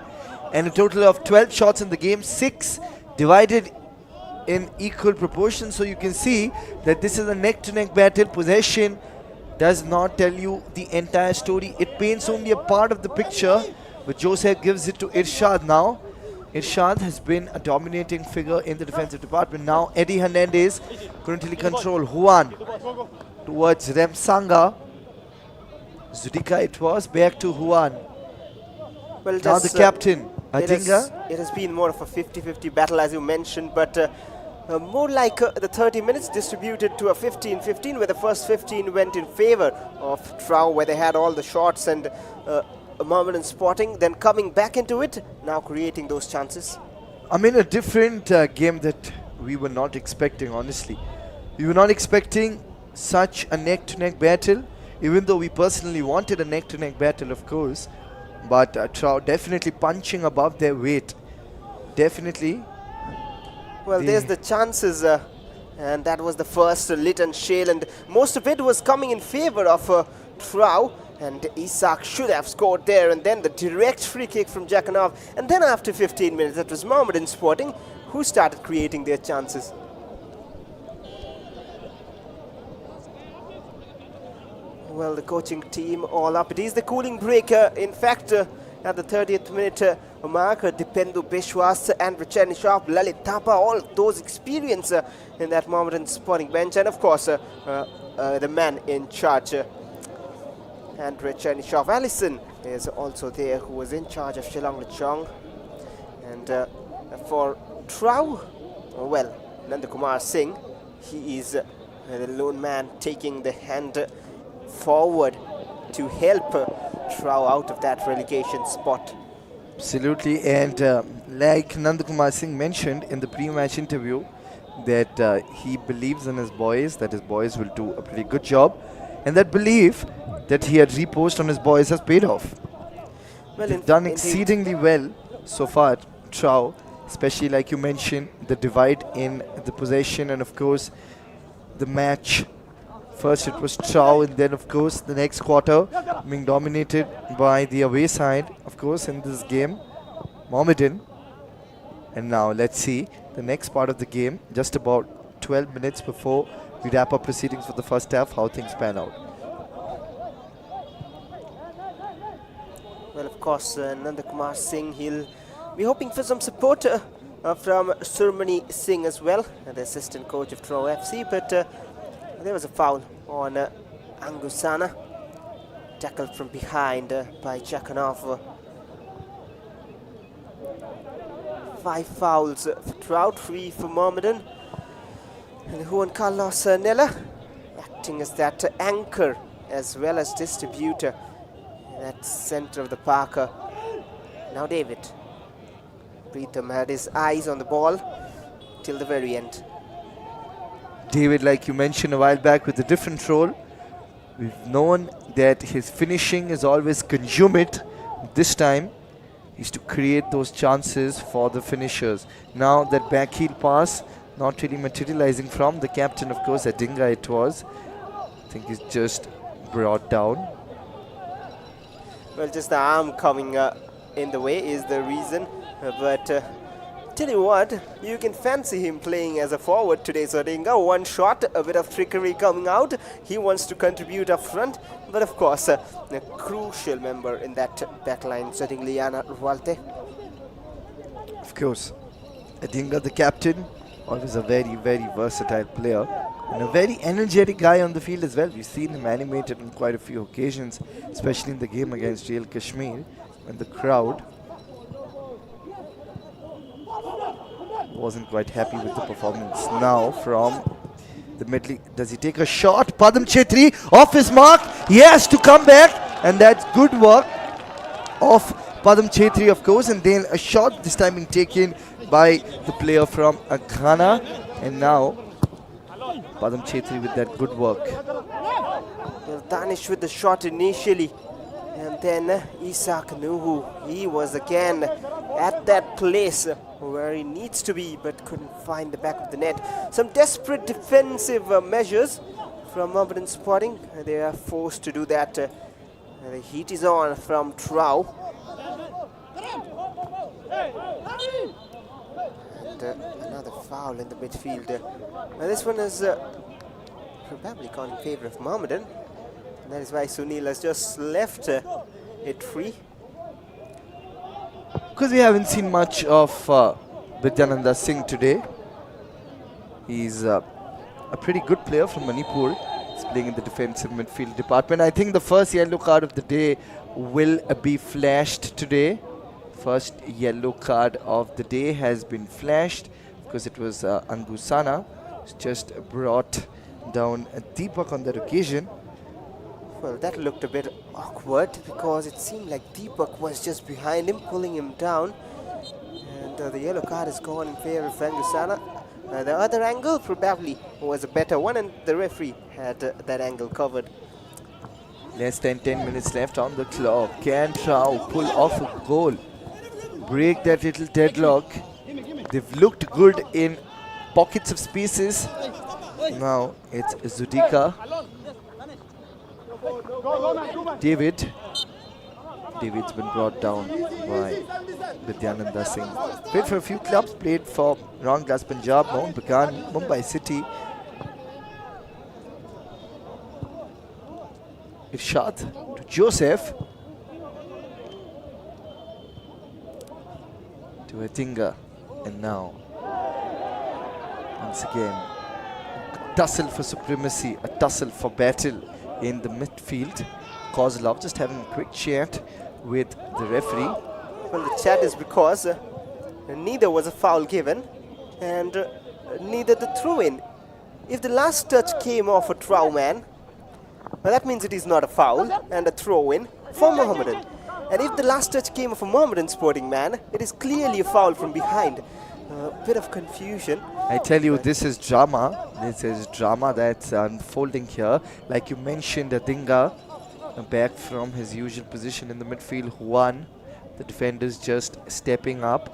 Speaker 2: And a total of 12 shots in the game, 6 divided in equal proportion. So you can see that this is a neck-to-neck battle. Possession does not tell you the entire story. It paints only a part of the picture. But Joseph gives it to Irshad now. Irshad has been a dominating figure in the defensive department. Now Eddie Hernandez currently control Juan towards Remsanga. Zudika it was, back to Juan.
Speaker 1: Well,
Speaker 2: Now the captain, Adinga.
Speaker 1: It has been more of a 50-50 battle, as you mentioned, but more like the 30 minutes distributed to a 15-15, where the first 15 went in favor of TRAU, where they had all the shots and Mohammedan spotting, then coming back into it, now creating those chances.
Speaker 2: I mean, a different game that we were not expecting, honestly. We were not expecting such a neck-to-neck battle, even though we personally wanted a neck-to-neck battle, of course. But TRAU definitely punching above their weight. Definitely.
Speaker 1: Well, there's the chances, and that was the first lit and shale, and most of it was coming in favor of TRAU. And Isak should have scored there, and then the direct free kick from Jakanov. And then after 15 minutes, that was Mohammedan Sporting who started creating their chances. Well, the coaching team all up. It is the cooling break. In fact, at the 30th minute mark, Dipendu Bishwas and Richard Lalit Thapa, all those experience in that Mohammedan Sporting bench. And of course, the man in charge. And Richard Allison is also there, who was in charge of Shillong Lechong. And for TRAU, well, Nandakumar Singh, he is the lone man taking the hand forward to help TRAU out of that relegation spot.
Speaker 2: Absolutely, and like Nandakumar Singh mentioned in the pre-match interview, that he believes in his boys, that his boys will do a pretty good job, and that belief that he had reposed on his boys has paid off.
Speaker 1: Well,
Speaker 2: They've done exceedingly well so far, TRAU, especially like you mentioned, the divide in the possession and of course the match. First it was TRAU, and then of course the next quarter being dominated by the away side, of course, in this game, Mohammedan. And now let's see the next part of the game, just about 12 minutes before we wrap up proceedings for the first half, how things pan out.
Speaker 1: Well, of course, Nandakumar Singh, he'll be hoping for some support from Surmani Singh as well, the assistant coach of TRAU FC, but there was a foul on Angusana, tackled from behind by Jakanov. 5 fouls for TRAU, 3 for Mohammedan. And Juan Carlos Nella acting as that anchor as well as distributor in that center of the park. Now David. Pritham had his eyes on the ball till the very end.
Speaker 2: David, like you mentioned a while back, with a different role. We've known that his finishing is always consummate. This time, is to create those chances for the finishers. Now that backheel pass, not really materializing from the captain, of course, Adinga it was. I think he's just brought down.
Speaker 1: Well, just the arm coming in the way is the reason, but tell you what, you can fancy him playing as a forward today. So Adinga, one shot, a bit of trickery coming out. He wants to contribute up front, but of course, a crucial member in that backline, setting Liana Rualte.
Speaker 2: Of course, Adinga, the captain, always a very, very versatile player and a very energetic guy on the field as well. We've seen him animated on quite a few occasions, especially in the game against Real Kashmir, when the crowd wasn't quite happy with the performance. Now from the middle, does he take a shot? Padam Chetri off his mark. He has to come back, and that's good work of Padam Chetri, of course, and then a shot this time being taken by the player from Ghana, and now Padam Chetri with that good work.
Speaker 1: Well, Danish with the shot initially, and then Isak Nuhu, he was again at that place where he needs to be but couldn't find the back of the net. Some desperate defensive measures from Mohammedan Sporting. They are forced to do that. The heat is on from TRAU. And another foul in the midfield. Now this one is probably gone in favour of Mohammedan. And that is why Sunil has just left it free.
Speaker 2: Because we haven't seen much of Vidyananda Singh today. He's a pretty good player from Manipur. He's playing in the defensive midfield department. I think the first yellow card of the day will be flashed today. First yellow card of the day has been flashed because it was Angusana who's just brought down Deepak on that occasion.
Speaker 1: Well, that looked a bit awkward because it seemed like Deepak was just behind him, pulling him down. And the yellow card is gone in favor of Angusana. The other angle probably was a better one, and the referee had that angle covered.
Speaker 2: Less than 10 minutes left on the clock. Can TRAU pull off a goal? Break that little deadlock. They've looked good in pockets of spaces. Now it's Zudika. David's been brought down by Vidyananda Singh. Played for a few clubs, played for Round Glass Punjab, Mount Bagan, Mumbai City. Irshad to Joseph. To Atinga. And now, once again, a tussle for supremacy, a tussle for battle in the midfield. Kozlov just having a quick chat with the referee.
Speaker 1: Well, the chat is because neither was a foul given and neither the throw-in. If the last touch came off a TRAU man, well, that means it is not a foul and a throw-in for Mohammedan. And if the last touch came off a Mohammedan Sporting man, it is clearly a foul from behind. A bit of confusion.
Speaker 2: I tell you, this is drama. This is drama that's unfolding here. Like you mentioned, Adinga back from his usual position in the midfield. Juan, the defenders just stepping up.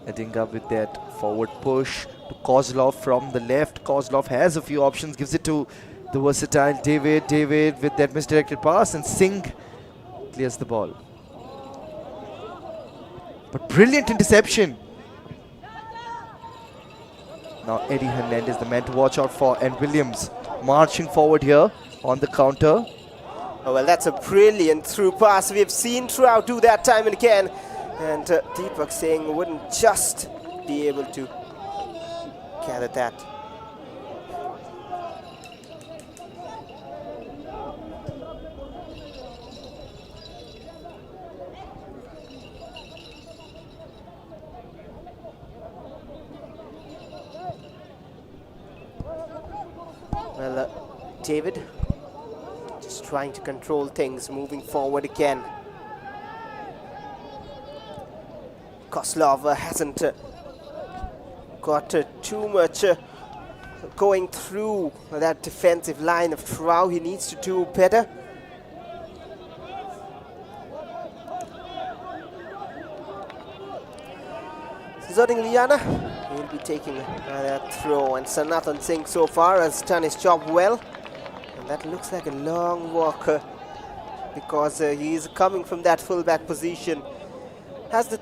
Speaker 2: Adinga with that forward push to Kozlov from the left. Kozlov has a few options, gives it to the versatile David. David with that misdirected pass, and Singh clears the ball. But brilliant interception. Now Eddie Hernandez, the man to watch out for, and Williams marching forward here on the counter.
Speaker 1: Oh, well, that's a brilliant through pass. We've seen TRAU do that time and again. And Deepak Singh wouldn't just be able to gather that. Well, David just trying to control things, moving forward again. Kozlov hasn't got too much going through that defensive line of TRAU. He needs to do better. Zoding Liana, he'll be taking that throw, and Sanathan Singh so far has done his job well. And that looks like a long walk because he is coming from that fullback position. Has the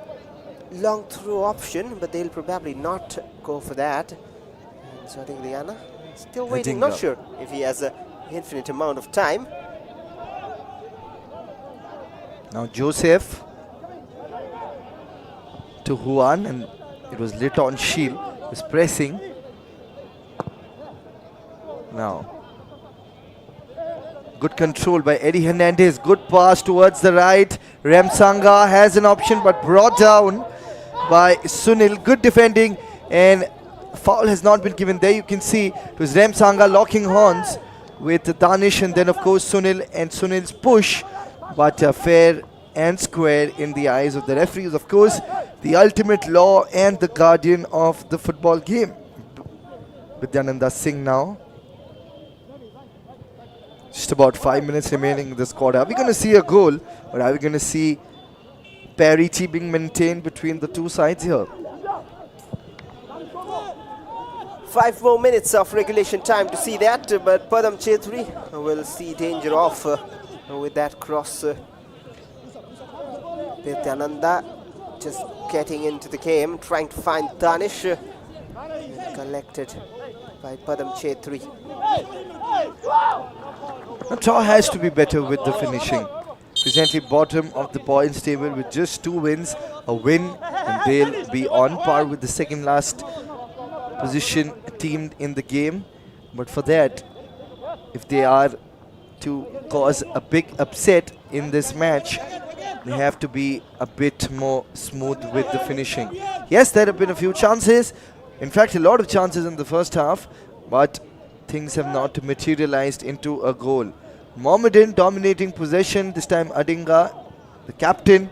Speaker 1: long throw option, but they'll probably not go for that. And Zoding Liana still waiting, not sure if he has an infinite amount of time.
Speaker 2: Now Joseph to Juan, and it was lit on Shield. Was pressing. Now good control by Eddie Hernandez. Good pass towards the right. Ramsanga has an option but brought down by Sunil. Good defending, and foul has not been given. There you can see it was Ramsanga locking horns with Danish, and then of course Sunil, and Sunil's push, but fair and square in the eyes of the referees. Of course, the ultimate law and the guardian of the football game. Vidyananda Singh now. Just about 5 minutes remaining in this quarter. Are we going to see a goal, or are we going to see parity being maintained between the two sides here.
Speaker 1: 5 more minutes of regulation time to see that, but Padam Chetri will see danger off with that cross. Nityananda just getting into the game, trying to find Danish, collected by Padam Chetri.
Speaker 2: Now, TRAU has to be better with the finishing. Presently bottom of the points table with just 2 wins, a win, and they'll be on par with the second last position team in the game. But for that, if they are to cause a big upset in this match, they have to be a bit more smooth with the finishing. Yes, there have been a few chances, in fact a lot of chances in the first half, but things have not materialized into a goal. Mohammedan dominating possession, this time Adinga, the captain.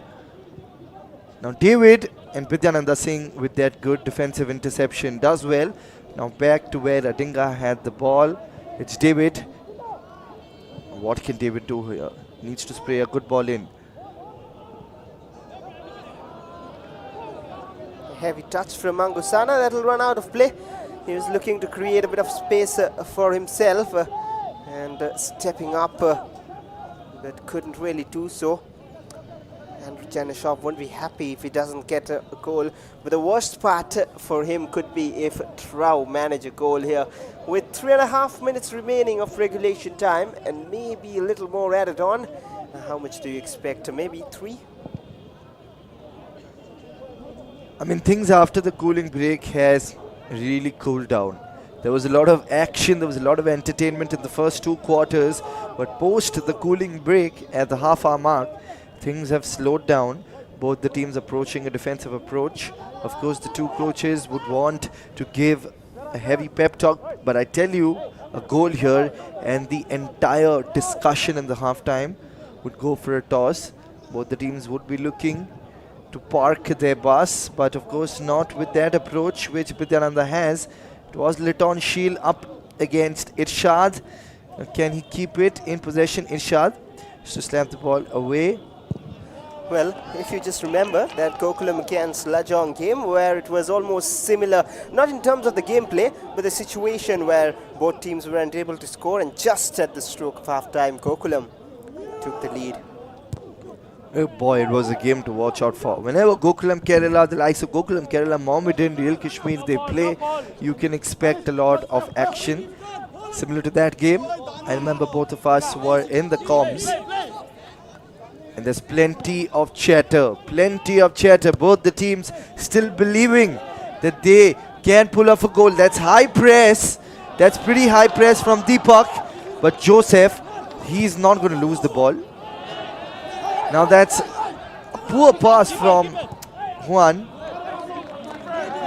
Speaker 2: Now David and Vidyananda Singh with that good defensive interception does well. Now back to where Adinga had the ball. It's David. What can David do here? Needs to spray a good ball in.
Speaker 1: A heavy touch from Mangusana, that will run out of play. He was looking to create a bit of space for himself and stepping up, but couldn't really do so. And Janishov won't be happy if he doesn't get a goal. But the worst part for him could be if TRAU manage a goal here. With 3.5 minutes remaining of regulation time and maybe a little more added on, how much do you expect? Maybe 3?
Speaker 2: I mean, things after the cooling break has really cooled down. There was a lot of action, there was a lot of entertainment in the first 2 quarters, but post the cooling break at the half-hour mark, things have slowed down. Both the teams approaching a defensive approach. Of course, the two coaches would want to give a heavy pep talk, but I tell you, a goal here and the entire discussion in the halftime would go for a toss. Both the teams would be looking to park their bus, but of course not with that approach which Vidyananda has. It was Liton Sheel up against Irshad. Can he keep it in possession? Irshad has to slap the ball away.
Speaker 1: Well, if you just remember that Gokulam against Lajong game where it was almost similar, not in terms of the gameplay, but the situation where both teams weren't able to score, and just at the stroke of half-time, Gokulam took the lead.
Speaker 2: Oh boy, it was a game to watch out for. Whenever Gokulam Kerala, the likes of Gokulam Kerala, Mohammedan, Real Kashmir, they play, you can expect a lot of action. Similar to that game, I remember both of us were in the comms. And there's plenty of chatter, both the teams still believing that they can pull off a goal. That's high press, that's pretty high press from Deepak, but Joseph, he's not going to lose the ball. Now that's a poor pass from Juan.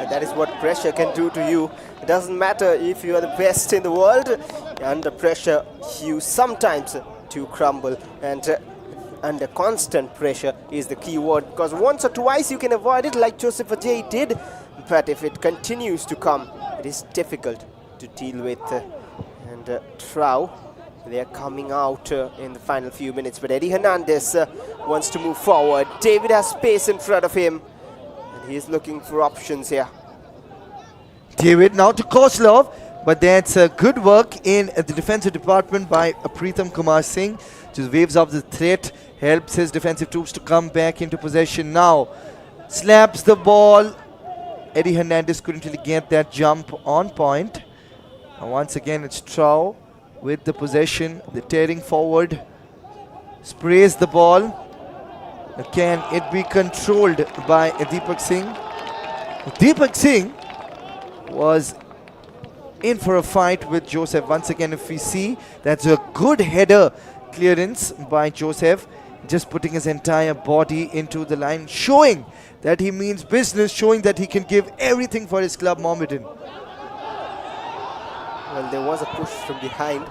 Speaker 1: That is what pressure can do to you. It doesn't matter if you are the best in the world, under pressure you sometimes do crumble, and under constant pressure is the key word, because once or twice you can avoid it like Joseph Ajay did, but if it continues to come, it is difficult to deal with. And TRAU, they are coming out in the final few minutes, but Eddie Hernandez wants to move forward. David has space in front of him, and he is looking for options here.
Speaker 2: David now to Koslov, but that's good work in the defensive department by Preetham Kumar Singh. Just waves off the threat, helps his defensive troops to come back into possession now. Slaps the ball. Eddie Hernandez couldn't really get that jump on point. And once again, it's TRAU with the possession. They're tearing forward. Sprays the ball. Can it be controlled by Deepak Singh? Deepak Singh was in for a fight with Joseph. Once again, if we see, that's a good header clearance by Joseph, just putting his entire body into the line, showing that he means business, showing that he can give everything for his club, Mohammedan.
Speaker 1: Well, there was a push from behind.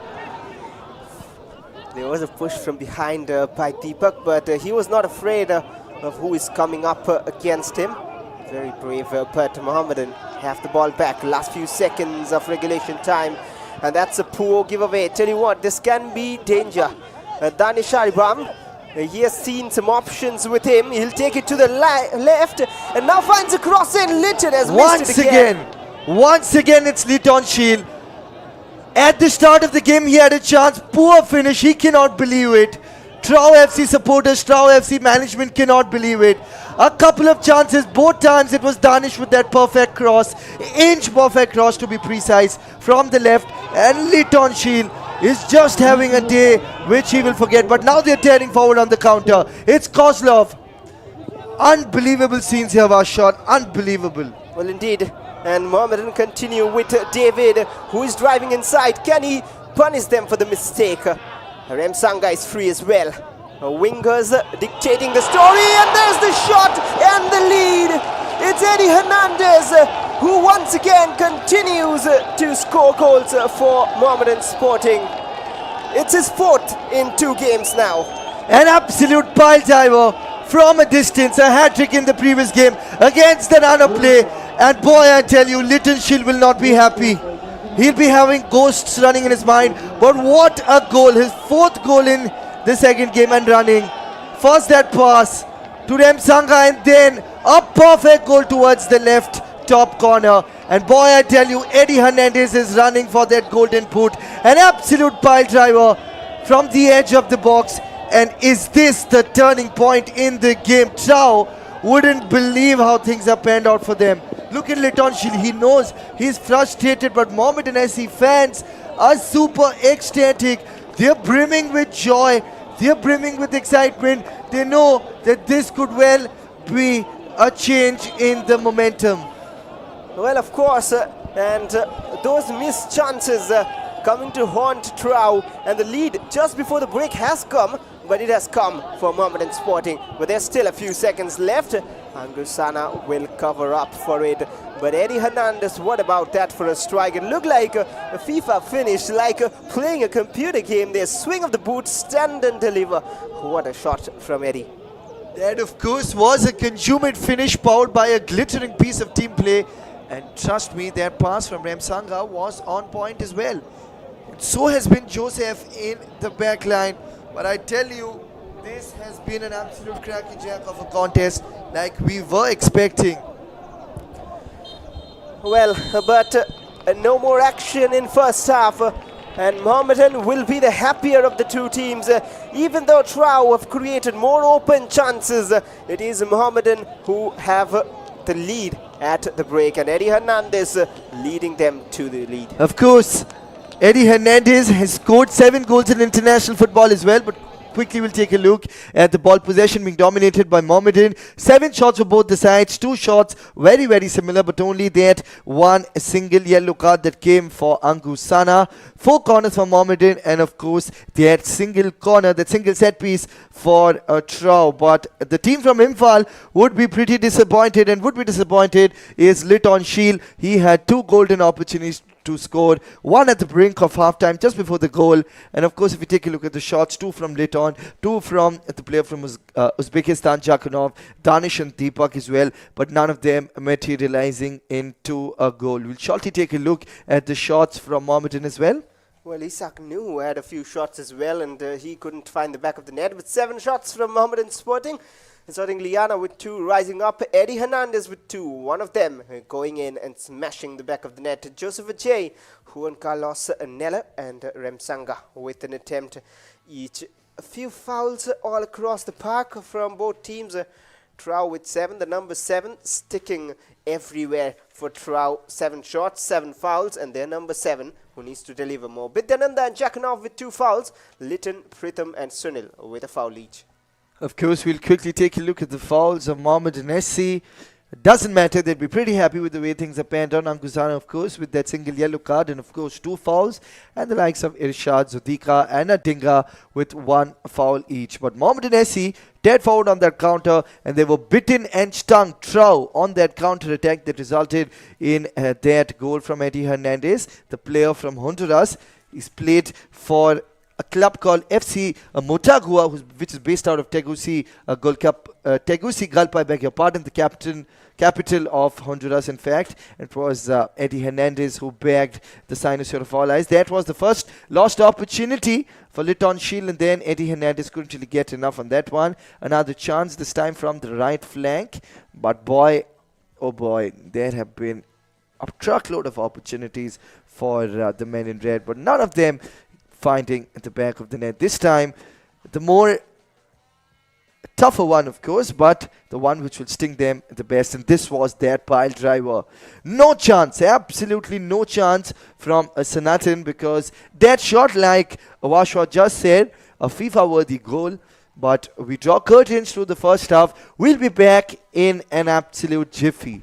Speaker 1: By Deepak, but he was not afraid of who is coming up against him. Very brave, but Mohammedan have the ball back. Last few seconds of regulation time, and that's a poor giveaway. Tell you what, this can be danger. Danish Aribam He has seen some options with him. He'll take it to the left and now finds a cross in. Litton has missed it again.
Speaker 2: Once again, it's Litton Shield. At the start of the game, he had a chance. Poor finish. He cannot believe it. TRAU FC supporters, TRAU FC management cannot believe it. A couple of chances. Both times it was Danish with that perfect cross. Inch perfect cross to be precise from the left. And Litton Shield is just having a day which he will forget. But now they're tearing forward on the counter. It's Kozlov. Unbelievable scenes here, Vashon. Unbelievable.
Speaker 1: Well, indeed. And Mohammedan continue with David, who is driving inside. Can he punish them for the mistake? Remsanga is free as well. Wingers dictating the story, and there's the shot and the lead. It's Eddie Hernandez who once again continues to score goals for Mohammedan Sporting. It's his fourth in 2 games now.
Speaker 2: An absolute pile driver from a distance. A hat-trick in the previous game against the runner play. And boy, I tell you, Litton Shield will not be happy. He'll be having ghosts running in his mind. But what a goal. His 4th goal in the second game and running. First that pass to Remsanga and then a perfect goal towards the left top corner. And boy, I tell you, Eddie Hernandez is running for that golden boot. An absolute pile driver from the edge of the box. And is this the turning point in the game? TRAU wouldn't believe how things have panned out for them. Look at Litton Shield. He knows he's frustrated, but Mohammedan SC fans are super ecstatic. They're brimming with joy. They're brimming with excitement. They know that this could well be a change in the momentum.
Speaker 1: Well, of course, and those missed chances coming to haunt TRAU, and the lead just before the break has come, but it has come for Mohammedan Sporting. But there's still a few seconds left. Angusana will cover up for it. But Eddie Hernandez, what about that for a strike? It looked like a FIFA finish, like playing a computer game. There's swing of the boot, stand and deliver. What a shot from Eddie.
Speaker 2: That, of course, was a consummate finish powered by a glittering piece of team play. And trust me, that pass from Remsanga was on point as well. So has been Joseph in the back line. But I tell you, this has been an absolute crackerjack of a contest like we were expecting.
Speaker 1: Well, but no more action in first half. And Mohammedan will be the happier of the 2 teams. Even though TRAU have created more open chances, it is Mohammedan who have the lead at the break. And Eddie Hernandez leading them to the lead.
Speaker 2: Of course, Eddie Hernandez has scored 7 goals in international football as well, but quickly we'll take a look at the ball possession being dominated by Mohammedan. 7 shots for both the sides, 2 shots very, very similar, but only that one single yellow card that came for Angusana. 4 corners for Mohammedan, and of course that single corner, that single set piece for TRAU. But the team from Imphal would be pretty disappointed, and would be disappointed is Litton Shield. He had 2 golden opportunities to score, 1 at the brink of halftime just before the goal. And of course, if you take a look at the shots, 2 from Litton, 2 from the player from Uzbekistan, Jakunov, Danish and Deepak as well, but none of them materializing into a goal. We'll shortly take a look at the shots from Mohammedan as well.
Speaker 1: Well, Isak Nu had a few shots as well, and he couldn't find the back of the net. With 7 shots from Mohammedan Sporting, starting Liana with 2, rising up Eddie Hernandez with 2, one of them going in and smashing the back of the net. Joseph Ajay, Juan Carlos Nella and Remsanga with an attempt each. A few fouls all across the park from both teams. TRAU with 7, the number 7 sticking everywhere for TRAU. 7 shots, 7 fouls, and their number 7 who needs to deliver more. Bidyananda and Jakunov with 2 fouls. Litton, Pritham and Sunil with a foul each.
Speaker 2: Of course, we'll quickly take a look at the fouls of Mohammedan SC. It doesn't matter, they'd be pretty happy with the way things are panned on. Angusana, of course, with that single yellow card, and of course 2 fouls, and the likes of Irshad, Zudika and Adinga with 1 foul each. But Mohammedan SC dead forward on that counter, and they were bitten and stung TRAU on that counter attack that resulted in that goal from Eddie Hernandez, the player from Honduras. He's played for a club called FC Motagua, which is based out of Tegucigalpa, I beg your pardon, the capital of Honduras, in fact. It was Eddie Hernandez who bagged the Sinosure of all eyes. That was the first lost opportunity for Liton Shield, and then Eddie Hernandez couldn't really get enough on that one. Another chance, this time from the right flank. But boy, oh boy, there have been a truckload of opportunities for the men in red, but none of them finding at the back of the net. This time, the more tougher one, of course, but the one which will sting them the best, and this was that pile driver. No chance, absolutely no chance from Sanatan, because that shot, like Awashwa just said, a FIFA-worthy goal. But we draw curtains to the first half. We'll be back in an absolute jiffy.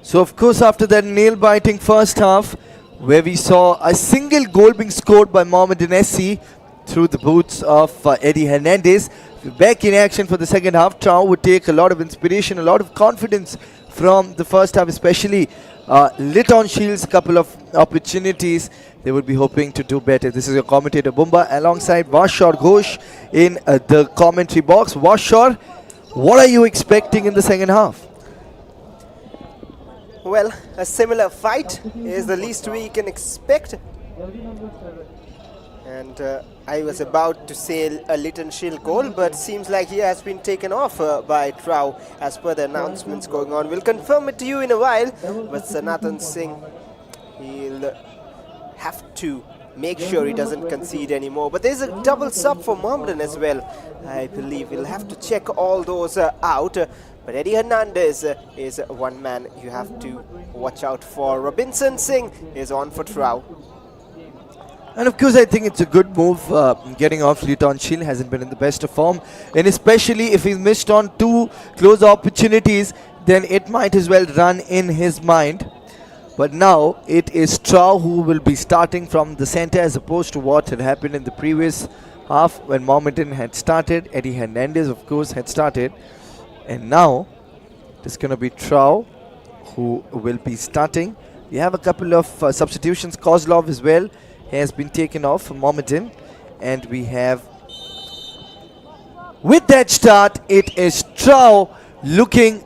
Speaker 2: So of course after that nail-biting first half, where we saw a single goal being scored by Mohammedan SC through the boots of Eddie Hernandez, we're back in action for the second half. TRAU would take a lot of inspiration, a lot of confidence from the first half, especially lit on Shields, couple of opportunities. They would be hoping to do better. This is your commentator Bumba alongside Vashor Ghosh in the commentary box. Vashor, what are you expecting in the second half?
Speaker 1: Well, a similar fight is the least we can expect. And I was about to say a Litton Shield goal, but seems like he has been taken off by TRAU as per the announcements going on. We'll confirm it to you in a while, but Sanatan Singh, he'll have to make sure he doesn't concede anymore. But there's a double sub for Mohammedan as well. I believe we'll have to check all those out. But Eddie Hernandez is one man you have to watch out for. Robinson Singh is on for TRAU.
Speaker 2: And of course, I think it's a good move. Getting off Litton Shield hasn't been in the best of form. And especially if he's missed on two close opportunities, then it might as well run in his mind. But now it is TRAU who will be starting from the center, as opposed to what had happened in the previous half when Mohammedan had started. Eddie Hernandez, of course, had started. And now it's going to be TRAU who will be starting. We have a couple of substitutions. Kozlov as well has been taken off for Mohammedan. And we have, with that start, it is TRAU looking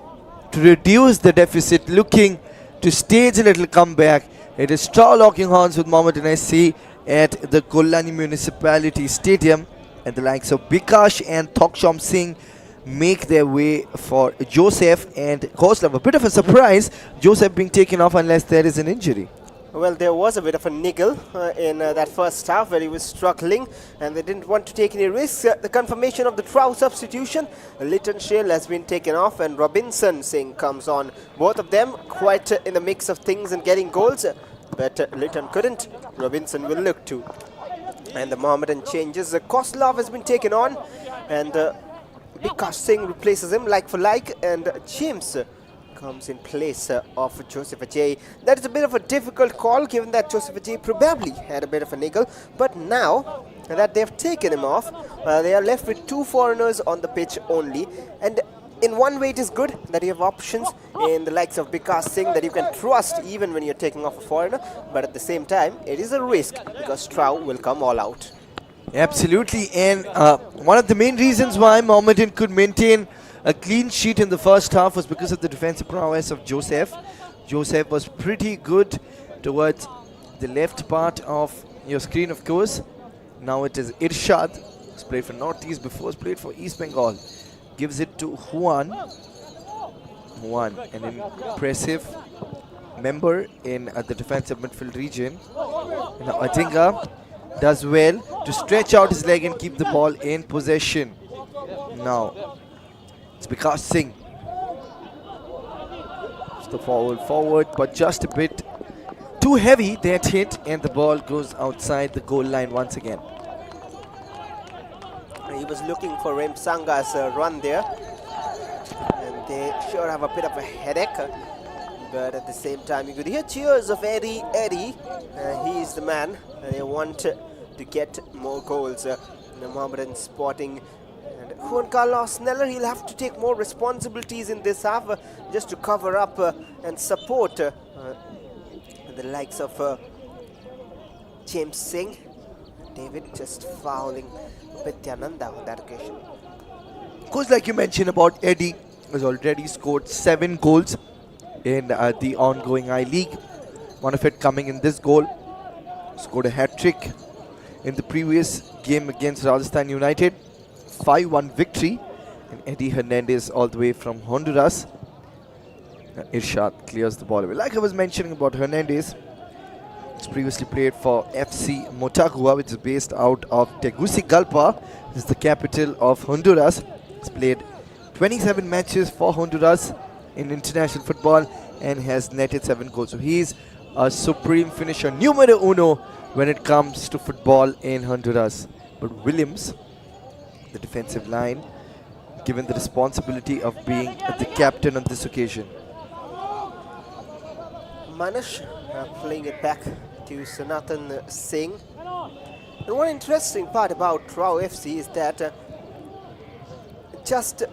Speaker 2: to reduce the deficit, looking to stage a little comeback. It is TRAU locking horns with Mohammedan SC at the Kolani Municipality Stadium. And the likes of Bikash and Thoksham Singh make their way for Joseph and Kozlov. A bit of a surprise, Joseph being taken off unless there is an injury.
Speaker 1: Well, there was a bit of a niggle in that first half where he was struggling and they didn't want to take any risks. The confirmation of the TRAU substitution, Litton Shield has been taken off and Robinson Singh comes on. Both of them quite in the mix of things and getting goals, but Litton couldn't. Robinson will look to. And the Mohammedan changes. Kozlov has been taken on and Bikash Singh replaces him like for like, and James comes in place of Joseph Ajay. That is a bit of a difficult call given that Joseph Ajay probably had a bit of a niggle, but now that they've taken him off, they are left with two foreigners on the pitch only. And in one way it is good that you have options in the likes of Bikash Singh that you can trust even when you're taking off a foreigner, but at the same time it is a risk because TRAU will come all out.
Speaker 2: Absolutely, and one of the main reasons why Mohammedan could maintain a clean sheet in the first half was because of the defensive prowess of Joseph. Joseph was pretty good towards the left part of your screen, of course. Now it is Irshad, who's played for Northeast before, has played for East Bengal. Gives it to Juan. Juan, an impressive member in the defensive midfield region. Now Adinga does well to stretch out his leg and keep the ball in possession. Now it's Bikash Singh. It's the forward, but just a bit too heavy. That hit, and the ball goes outside the goal line once again.
Speaker 1: He was looking for Remsanga's run there, and they sure have a bit of a headache. But at the same time, you could hear cheers of Eddie. He is the man. They want to get more goals. The Mohammedan Sporting. And Juan Carlos Sneller, he'll have to take more responsibilities in this half just to cover up and support the likes of James Singh. David just fouling Pityananda on that occasion.
Speaker 2: Of course, like you mentioned about Eddie, has already scored 7 goals in the ongoing I-League. One of it coming in this goal. Scored a hat-trick in the previous game against Rajasthan United. 5-1 victory. And Eddie Hernandez all the way from Honduras. Irshad clears the ball away. Like I was mentioning about Hernandez, he's previously played for FC Motagua, which is based out of Tegucigalpa. This is the capital of Honduras. He's played 27 matches for Honduras in international football and has netted 7 goals. So he's a supreme finisher, numero uno when it comes to football in Honduras. But Williams, the defensive line, given the responsibility of being the captain on this occasion.
Speaker 1: Manish playing it back to Sanatan Singh. And one interesting part about TRAU FC is that just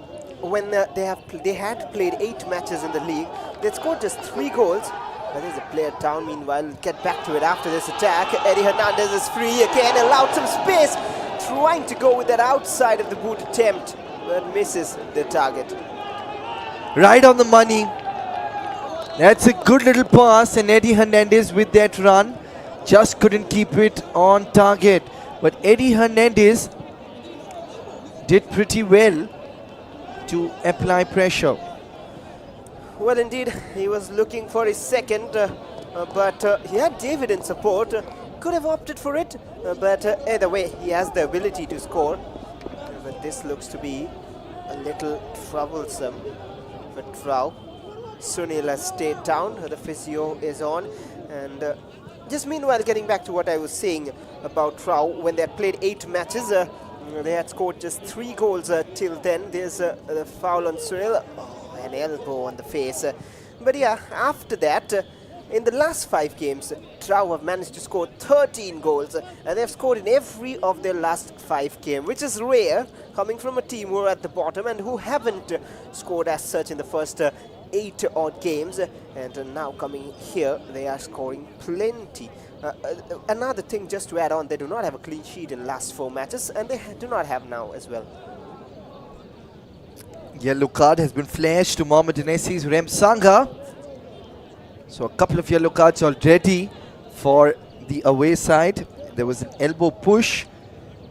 Speaker 1: when they had played 8 matches in the league, they scored just 3 goals. But there's a player down. Meanwhile, we'll get back to it after this attack. Eddie Hernandez is free again, allowed some space, trying to go with that outside of the boot attempt, but misses the target.
Speaker 2: Right on the money. That's a good little pass, and Eddie Hernandez with that run just couldn't keep it on target. But Eddie Hernandez did pretty well to apply pressure.
Speaker 1: Well, indeed, he was looking for his second, but he had David in support. Could have opted for it, but either way, he has the ability to score. But this looks to be a little troublesome for TRAU. Sunil has stayed down, the physio is on, and just meanwhile, getting back to what I was saying about TRAU, when they had played 8 matches, they had scored just 3 goals till then. There's a foul on Sunil, an elbow on the face. But yeah, after that, in the last 5 games, TRAU have managed to score 13 goals, and they've scored in every of their last 5 games, which is rare, coming from a team who are at the bottom and who haven't scored as such in the first 8 odd games, and now coming here, they are scoring plenty. Another thing just to add on, they do not have a clean sheet in last 4 matches, and they do not have now as well.
Speaker 2: Yellow card has been flashed to Mohammedan SC's Rem Sangha. So a couple of yellow cards already for the away side. There was an elbow push,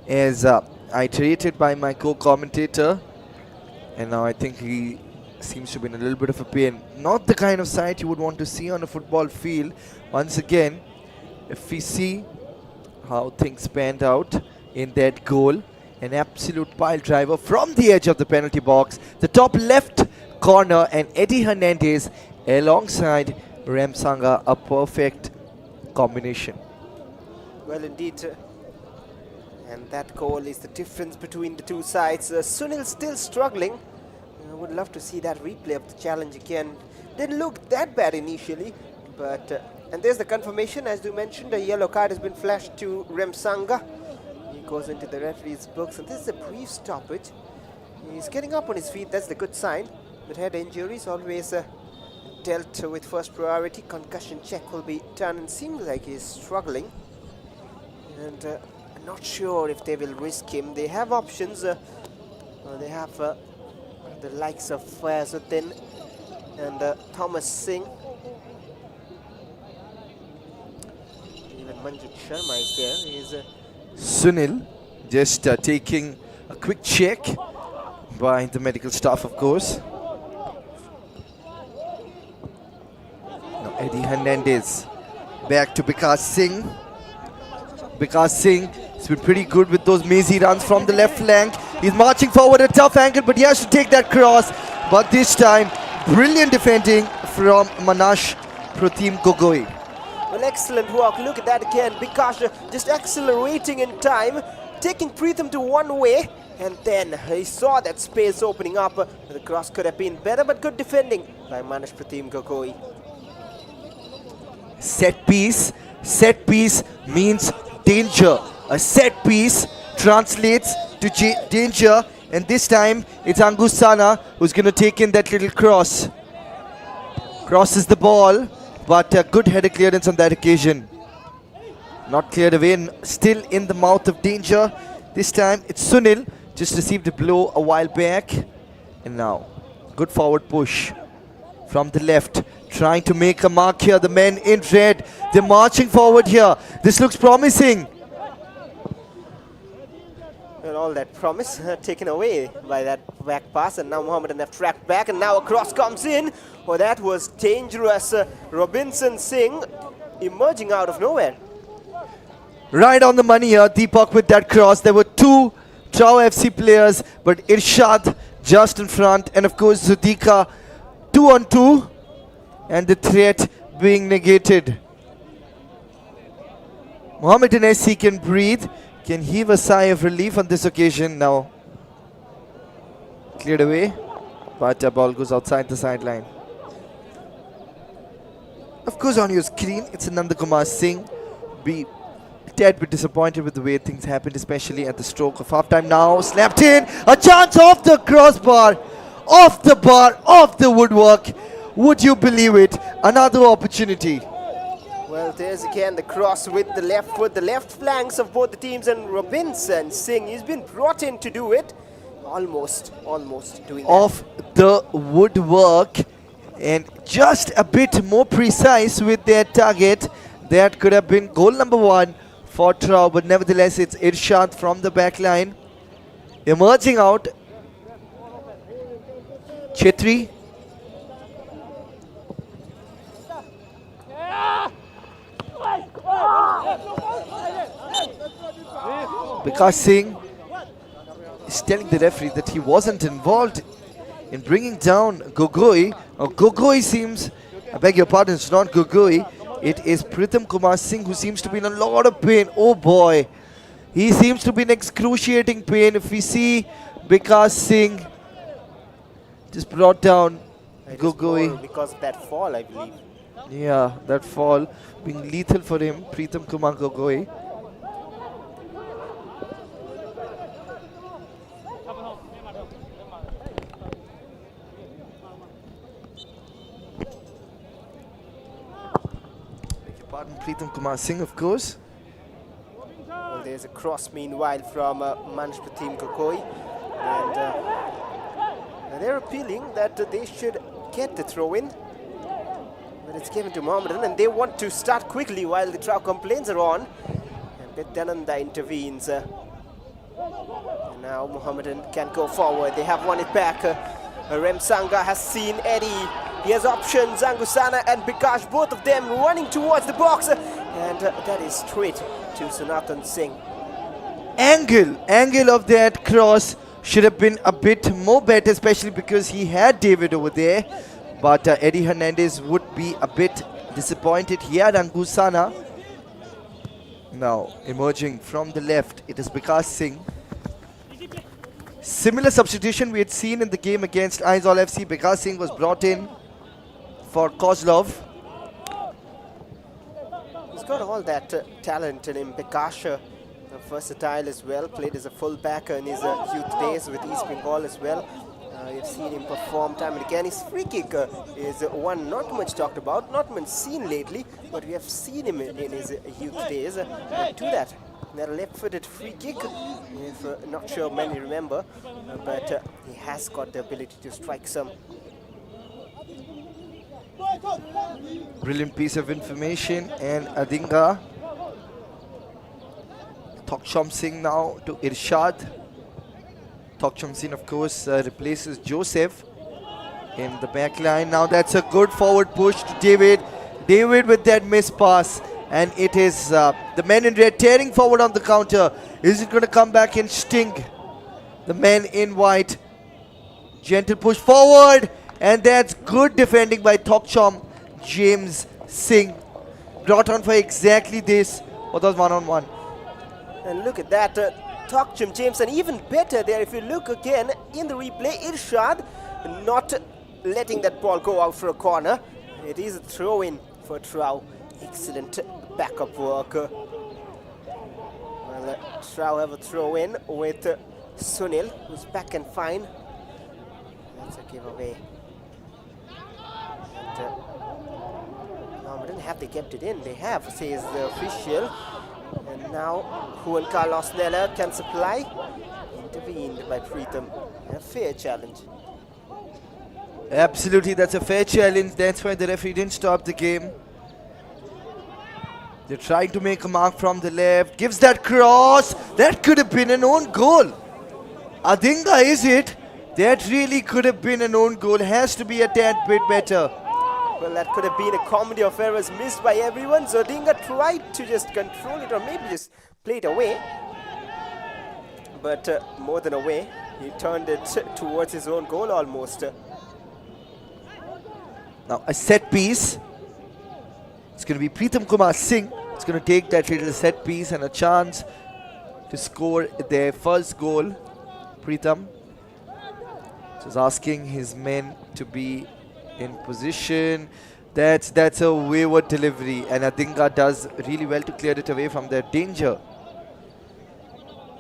Speaker 2: as iterated by my co-commentator, and now I think he seems to be in a little bit of a pain. Not the kind of sight you would want to see on a football field. Once again, if we see how things panned out in that goal, an absolute pile driver from the edge of the penalty box, the top left corner, and Eddie Hernandez alongside Rem Sangha, a perfect combination.
Speaker 1: Well, indeed, and that goal is the difference between the two sides. Sunil still struggling. I would love to see that replay of the challenge again. Didn't look that bad initially, but and there's the confirmation, as you mentioned, a yellow card has been flashed to Rem Sangha. He goes into the referee's books, and this is a brief stoppage. He's getting up on his feet, that's the good sign. But head injuries always dealt with first priority. Concussion check will be done, and seems like he's struggling. And I'm not sure if they will risk him. They have options. They have the likes of Fayazuddin and Thomas Singh. Even Manjit Sharma is there. He's
Speaker 2: Sunil just taking a quick check by the medical staff, of course. Now Eddie Hernandez back to Vikas Singh. Vikas Singh has been pretty good with those mazy runs from the left flank. He's marching forward a tough angle, but he has to take that cross. But this time, brilliant defending from Manash Pratim Gogoi.
Speaker 1: well, excellent work. Look at that again. Bikash just accelerating in time, taking Preetham to one way, and then he saw that space opening up. The cross could have been better, but good defending by Manash Pratim Gogoi.
Speaker 2: Set piece. Set piece means danger. A set piece translates to danger, and this time it's Angusana who's going to take in that little cross. Crosses the ball, but a good header clearance on that occasion. Not cleared away, still in the mouth of danger. This time it's Sunil, just received a blow a while back, and now good forward push from the left, trying to make a mark here. The men in red, they're marching forward here. This looks promising.
Speaker 1: And all that promise taken away by that back pass, and now Mohammedan have tracked back, and now a cross comes in. Oh, that was dangerous. Robinson Singh emerging out of nowhere.
Speaker 2: Right on the money here, Deepak with that cross. There were 2 TRAU FC players, but Irshad just in front, and of course Zudika 2-on-2, and the threat being negated. Mohammedan SC can breathe, can heave a sigh of relief on this occasion. Now cleared away, but the ball goes outside the sideline. Of course, on your screen, it's Anand Kumar Singh. Be a tad bit disappointed with the way things happened, especially at the stroke of halftime. Now slapped in, a chance off the crossbar, off the bar, off the woodwork. Would you believe it? Another opportunity.
Speaker 1: Well, there's again the cross with the left foot, the left flanks of both the teams, and Robinson Singh, he's been brought in to do it. Almost doing that.
Speaker 2: Off the woodwork, and just a bit more precise with their target. That could have been goal number 1 for TRAU, but nevertheless it's Irshad from the back line. Emerging out, Chetri. Vikas Singh is telling the referee that he wasn't involved in bringing down Gogoi. Gogoi seems, I beg your pardon, it's not Gogoi. It is Pritham Kumar Singh who seems to be in a lot of pain. Oh boy, he seems to be in excruciating pain. If we see Vikas Singh just brought down Gogoi.
Speaker 1: Because of that fall, I believe.
Speaker 2: Yeah, that fall being lethal for him, Pritham Kumar Gogoi. Pardon, Pritham Kumar Singh, of course.
Speaker 1: Well, there's a cross meanwhile from Manshpatim Gogoi, and they're appealing that they should get the throw-in, but it's given to Mohammedan, and they want to start quickly while the TRAU complaints are on. And Beddananda intervenes. And now Mohammedan can go forward. They have won it back. Remsanga has seen Eddie. He has options. Angusana and Bikash, both of them running towards the box. And that is straight to Sanatan Singh.
Speaker 2: Angle of that cross should have been a bit more better, especially because he had David over there. But Eddie Hernandez would be a bit disappointed. He had Angusana. Now emerging from the left, it is Vikas Singh. Similar substitution we had seen in the game against Aizawl FC. Vikas Singh was brought in for Kozlov.
Speaker 1: He's got all that talent in him. Bikash, versatile as well, played as a full-back in his youth days with East Bengal as well. You've seen him perform time and again. His free kick is one not much talked about, not much seen lately, but we have seen him in his youth days do that. That left-footed free kick, if not sure many remember, but he has got the ability to strike some.
Speaker 2: Brilliant piece of information. And Adinga. Thokcham Singh now to Irshad. Thokcham Singh, of course, replaces Joseph in the back line. Now that's a good forward push to David. David with that missed pass. And it is the men in red tearing forward on the counter. Is it going to come back and sting the men in white? Gentle push forward. And that's good defending by Thokcham James Singh. Brought on for exactly this. What was one-on-one?
Speaker 1: And look at that. Thokcham James, and even better there if you look again in the replay, Irshad not letting that ball go out for a corner. It is a throw-in for TRAU. Excellent backup work. Well, TRAU have a throw-in with Sunil, who's back and fine. That's a giveaway. And Mohammedan, have they kept it in? They have, says the official. And now Juan Carlos Nella can supply. Intervened by Pritham. A fair challenge.
Speaker 2: Absolutely, that's a fair challenge. That's why the referee didn't stop the game. They're trying to make a mark from the left. Gives that cross. That could have been an own goal. Adinga, is it? That really could have been an own goal. Has to be a tad bit better.
Speaker 1: Well, that could have been a comedy of errors missed by everyone. Zodinga tried to just control it or maybe just play it away. But more than away, he turned it towards his own goal almost.
Speaker 2: Now a set piece. It's going to be Pritham Kumar Singh. It's going to take that little set piece and a chance to score their first goal. Pritham just asking his men to be in position. That's a wayward delivery, and Adinga does really well to clear it away from that danger.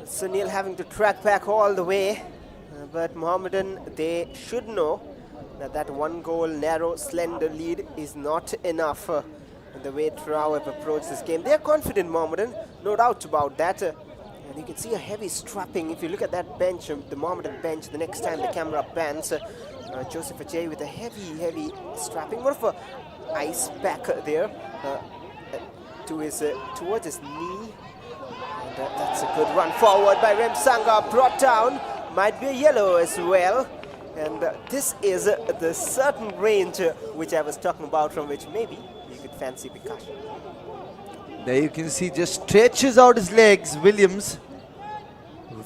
Speaker 1: Sunil having to track back all the way, but Mohammedan, they should know that that one goal narrow slender lead is not enough. The way TRAU have approached this game, they are confident, Mohammedan, no doubt about that. And you can see a heavy strapping. If you look at that bench, the Mohammedan bench, the next time the camera pans, Joseph Ajay with a heavy strapping, more of a ice pack there to his towards his knee. And that's a good run forward by Remsanga, brought down, might be a yellow as well. And this is the certain range which I was talking about, from which maybe you could fancy Bikash.
Speaker 2: There you can see, just stretches out his legs, Williams.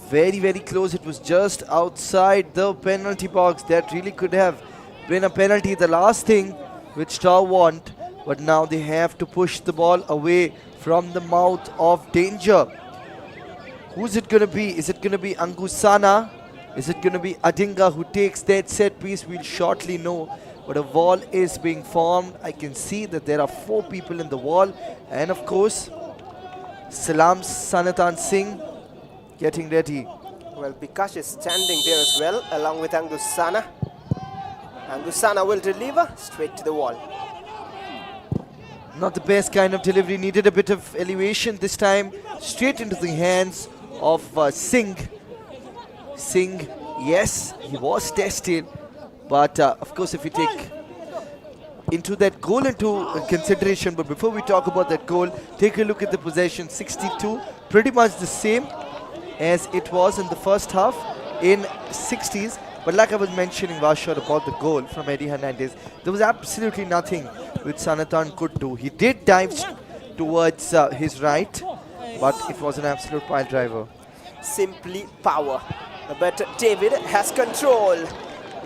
Speaker 2: Very close. It was just outside the penalty box. That really could have been a penalty. The last thing which TRAU want, but now they have to push the ball away from the mouth of danger. Who's it going to be? Is it going to be Angusana? Is it going to be Adinga who takes that set piece? We'll shortly know. But a wall is being formed. I can see that there are 4 people in the wall. And of course, Salam Sanatan Singh getting ready.
Speaker 1: Well, Bikash is standing there as well, along with Angusana. Angusana will deliver straight to the wall.
Speaker 2: Not the best kind of delivery. Needed a bit of elevation this time. Straight into the hands of Singh. Singh, yes, he was tested. But of course, if we take into that goal into consideration, but before we talk about that goal, take a look at the possession. 62, pretty much the same as it was in the first half in 60s. But like I was mentioning, Vashar, about the goal from Eddie Hernandez, there was absolutely nothing which Sanatan could do. He did dive towards his right, but it was an absolute pile driver.
Speaker 1: Simply power. But David has control,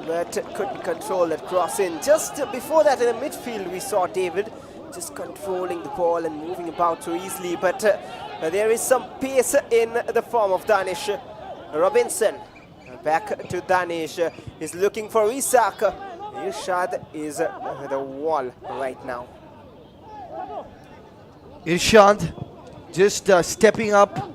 Speaker 1: but couldn't control that cross in. Just before that in the midfield, we saw David just controlling the ball and moving about too easily. But there is some pace in the form of Danish Robinson. Back to Danish. He's looking for Isak. Irshad is the wall right now.
Speaker 2: Irshad just stepping up,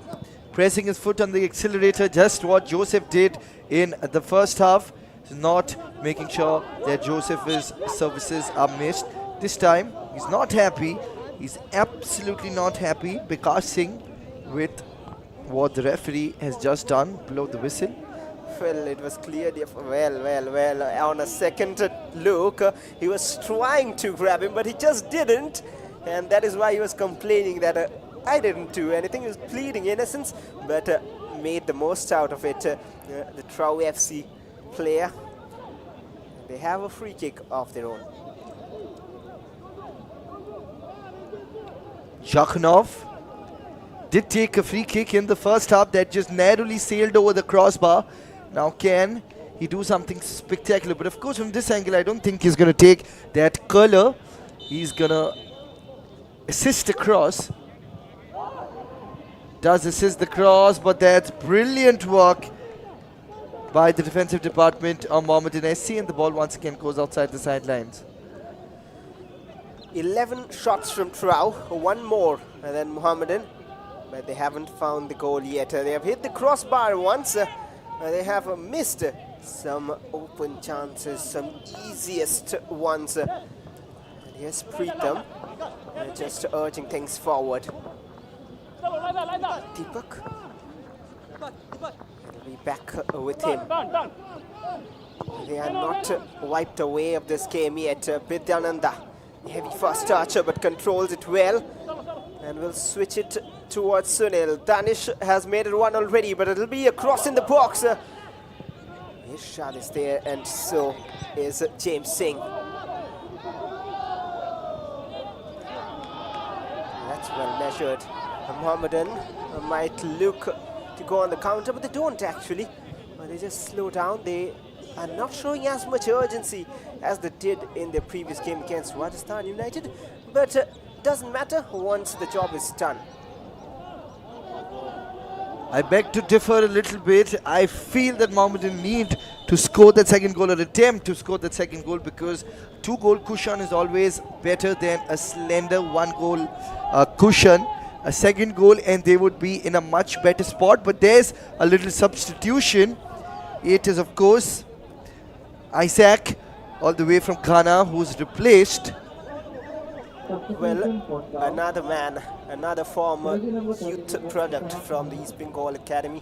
Speaker 2: pressing his foot on the accelerator, just what Joseph did in the first half. Not making sure that Joseph's services are missed. This time, he's not happy. He's absolutely not happy. Bikash Singh with what the referee has just done, blow the whistle.
Speaker 1: Well, it was clear. Well. On a second look, he was trying to grab him, but he just didn't. And that is why he was complaining that I didn't do anything. He was pleading innocence, but made the most out of it. The TRAU FC player. They have a free kick of their own.
Speaker 2: Zakhanov did take a free kick in the first half that just narrowly sailed over the crossbar. Now can he do something spectacular? But of course from this angle I don't think he's going to take that curler. He's going to assist the cross. Does assist the cross, but that's brilliant work by the defensive department of Mohammedan SC, and the ball once again goes outside the sidelines.
Speaker 1: 11 shots from TRAU, one more than Mohammedan, but they haven't found the goal yet. They have hit the crossbar once. They have missed some open chances, some easiest ones. Yes, Preetham just urging things forward. Deepak will be back with him. They are not wiped away of this game yet. Bidyananda, heavy first touch, but controls it well and will switch it towards Sunil. Danish has made it one already, but it'll be a cross in the box. Irshad is there, and so is James Singh. That's well measured. Mohammedan might look to go on the counter, but they don't actually. They just slow down. They are not showing as much urgency as they did in their previous game against Rajasthan United, but doesn't matter once the job is done.
Speaker 2: I beg to differ a little bit. I feel that Mohammedan need to score that second goal or attempt to score that second goal, because 2-goal cushion is always better than a slender 1-goal cushion. A second goal and they would be in a much better spot, but there's a little substitution. It is of course Isaac, all the way from Ghana, who's replaced.
Speaker 1: Well, another man, another former youth product from the East Bengal Academy.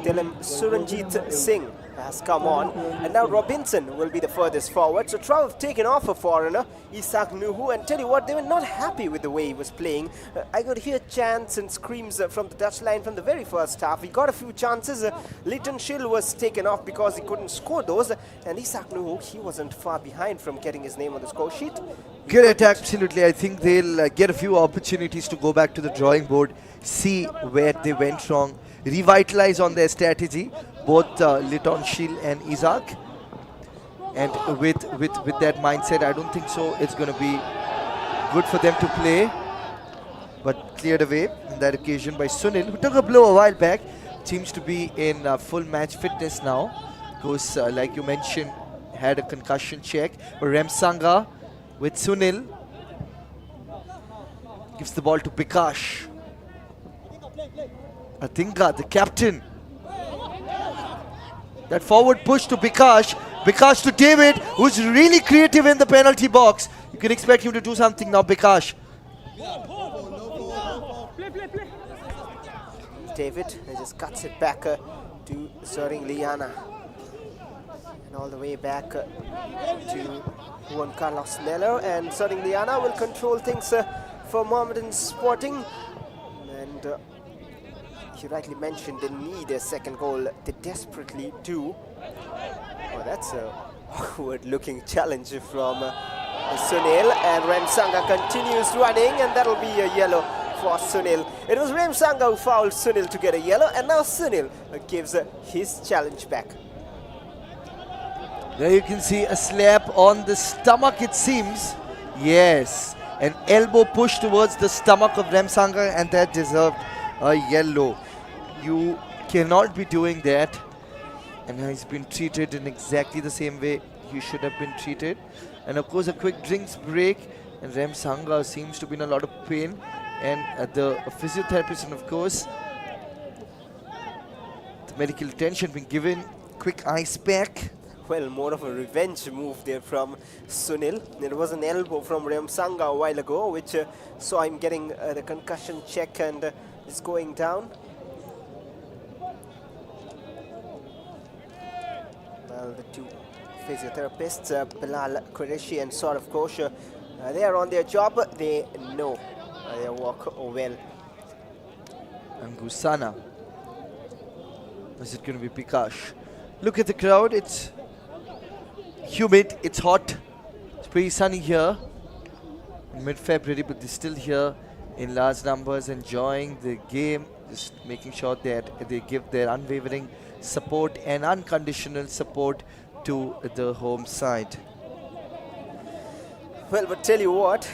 Speaker 1: Tell him Suranjit Singh has come on, and now Robinson will be the furthest forward. So TRAU have taken off a foreigner, Isak Nuhu, and tell you what, they were not happy with the way he was playing. I could hear chants and screams from the touchline from the very first half. He got a few chances. Leighton Shill was taken off because he couldn't score those, and Isak Nuhu, he wasn't far behind from getting his name on the score sheet.
Speaker 2: Correct, absolutely. I think they'll get a few opportunities to go back to the drawing board, see where they went wrong, revitalize on their strategy, both Leighton Shill and Isaac. And with that mindset, I don't think so it's going to be good for them to play. But cleared away on that occasion by Sunil, who took a blow a while back. Seems to be in full match fitness now. Because like you mentioned, had a concussion check. Remsanga with Sunil. Gives the ball to Bikash. Atinga, the captain. That forward push to Bikash. Bikash to David, who's really creative in the penalty box. You can expect him to do something now, Bikash.
Speaker 1: David just cuts it back to Zoring Liana. And all the way back to Juan Carlos Neller. And Zoring Liana will control things for Mohammedan Sporting. And you rightly mentioned they need a second goal. They desperately do. Oh, that's a awkward-looking challenge from Sunil. And Remsanga continues running, and that'll be a yellow for Sunil. It was Remsanga who fouled Sunil to get a yellow, and now Sunil gives his challenge back.
Speaker 2: There you can see a slap on the stomach, it seems. Yes, an elbow push towards the stomach of Remsanga, and that deserved a yellow. You cannot be doing that. And he's been treated in exactly the same way he should have been treated. And of course a quick drinks break, and Remsanga seems to be in a lot of pain. And the physiotherapist and of course the medical attention being given. Quick ice pack.
Speaker 1: Well, more of a revenge move there from Sunil. There was an elbow from Remsanga a while ago, which saw him getting the concussion check and is going down. Well, the two physiotherapists, Bilal Qureshi and Saurav Ghosh, they are on their job. They know their work well.
Speaker 2: And Gusana. Is it going to be Bikash? Look at the crowd. It's humid, it's hot, it's pretty sunny here in mid-February, but they're still here in large numbers enjoying the game, just making sure that they give their unwavering support and unconditional support to the home side.
Speaker 1: Well, but tell you what,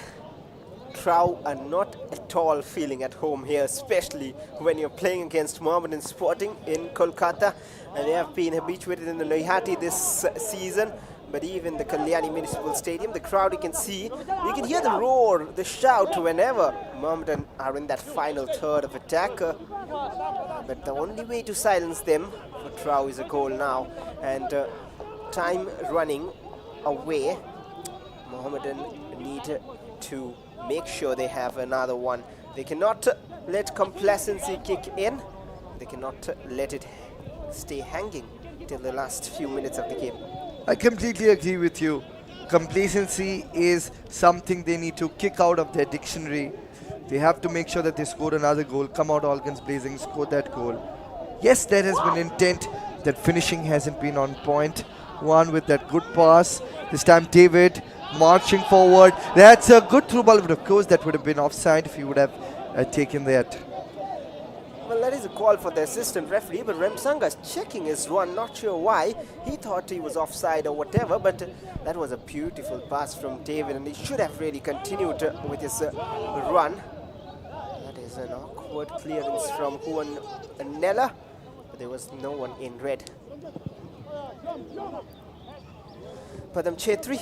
Speaker 1: TRAU are not at all feeling at home here, especially when you're playing against Mohammedan Sporting in Kolkata, and they have been habituated in the Loihati this season. But even the Kalyani Municipal Stadium, the crowd, you can see, you can hear the roar, the shout whenever Mohammedan are in that final third of attack. But the only way to silence them for TRAU is a goal now. And time running away, Mohammedan need to make sure they have another one. They cannot let complacency kick in. They cannot let it stay hanging till the last few minutes of the game.
Speaker 2: I completely agree with you. Complacency is something they need to kick out of their dictionary. They have to make sure that they score another goal, come out all guns blazing, score that goal. Yes, there has been intent. That finishing hasn't been on point. One with that good pass. This time David marching forward. That's a good through ball, but of course that would have been offside if he would have taken that.
Speaker 1: Well, that is a call for the assistant referee, but Remsanga is checking his run. Not sure why. He thought he was offside or whatever, but that was a beautiful pass from David, and he should have really continued with his run. That is There's an awkward clearance from Juan Nella, but there was no one in red. Padam Chetri,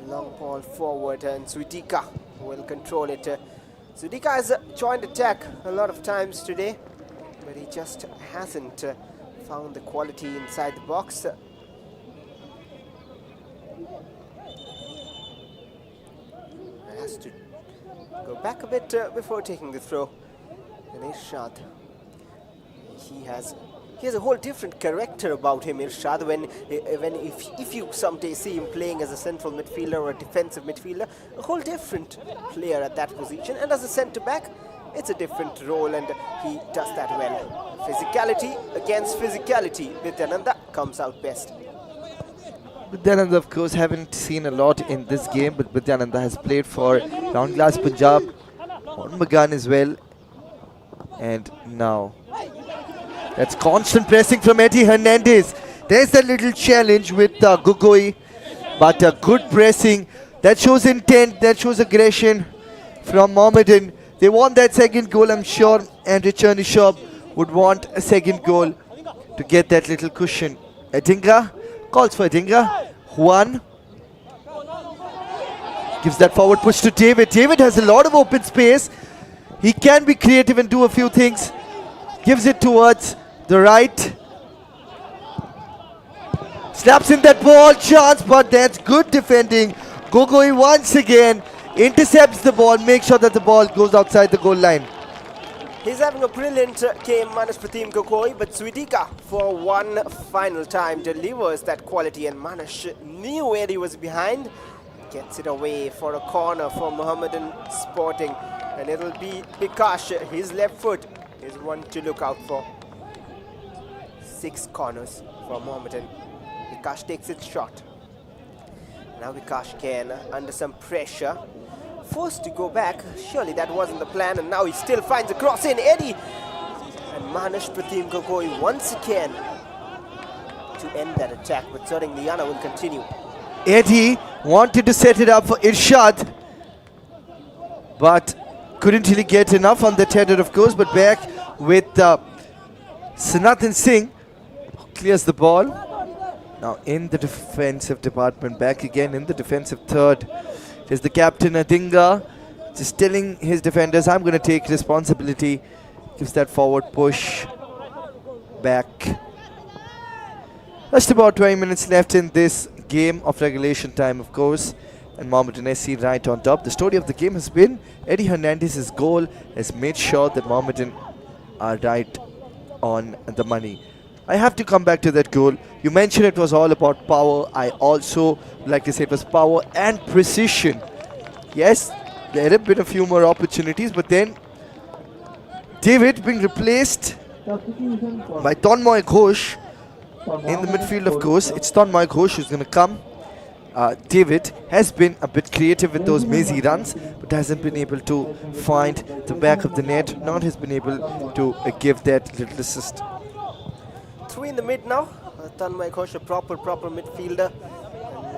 Speaker 1: long ball forward, and Sudika will control it. Sudika has joined attack a lot of times today, but he just hasn't found the quality inside the box. Has to go back a bit before taking the throw. And Irshad, he has a whole different character about him, Irshad. If you someday see him playing as a central midfielder or a defensive midfielder, a whole different player at that position. And as a centre back, it's a different role, and he does that well. Physicality against physicality, Vidyananda comes out best.
Speaker 2: Vidyananda, of course, haven't seen a lot in this game, but Vidyananda has played for Round Glass Punjab, Mohammedan as well. And now, that's constant pressing from Eddie Hernandez. There's a little challenge with Gugoi, but good pressing. That shows intent, that shows aggression from Mohammedan. They want that second goal, I'm sure, and Richard Nishab would want a second goal to get that little cushion. Adingra calls for Adingra. Juan gives that forward push to David. David has a lot of open space. He can be creative and do a few things. Gives it towards the right. Slaps in that ball, chance, but that's good defending. Gogoi once again intercepts the ball, makes sure that the ball goes outside the goal line.
Speaker 1: He's having a brilliant game, Manish Pratim Gogoi, but Sudika for one final time delivers that quality, and Manish knew where he was behind. Gets it away for a corner for Mohammedan Sporting, and it'll be Bikash. His left foot is one to look out for. 6 corners for Mohammedan. Bikash takes its shot. Now Bikash can, under some pressure, forced to go back. Surely that wasn't the plan, and now he still finds a cross in. Eddie and Manish Pratim Gogoi once again to end that attack, but Surinyana will continue.
Speaker 2: Eddie wanted to set it up for Irshad, but couldn't really get enough on the header, of course. But back with Sanatan Singh, who clears the ball. Now in the defensive department, back again in the defensive third. There's the captain Adinga, just telling his defenders, I'm going to take responsibility. Gives that forward push back. Just about 20 minutes left in this game of regulation time, of course. And Mohammedan SC right on top. The story of the game has been Eddie Hernandez's goal has made sure that Mohammedan are right on the money. I have to come back to that goal. You mentioned it was all about power. I also like to say it was power and precision. Yes, there have been a few more opportunities, but then David being replaced by Tanmoy Ghosh in the midfield, of course. It's Tanmoy Ghosh who's going to come. David has been a bit creative with those mazy runs, but hasn't been able to find the back of the net, nor has been able to give that little assist.
Speaker 1: 3 in the mid now. Tanmay Ghosh, a proper midfielder.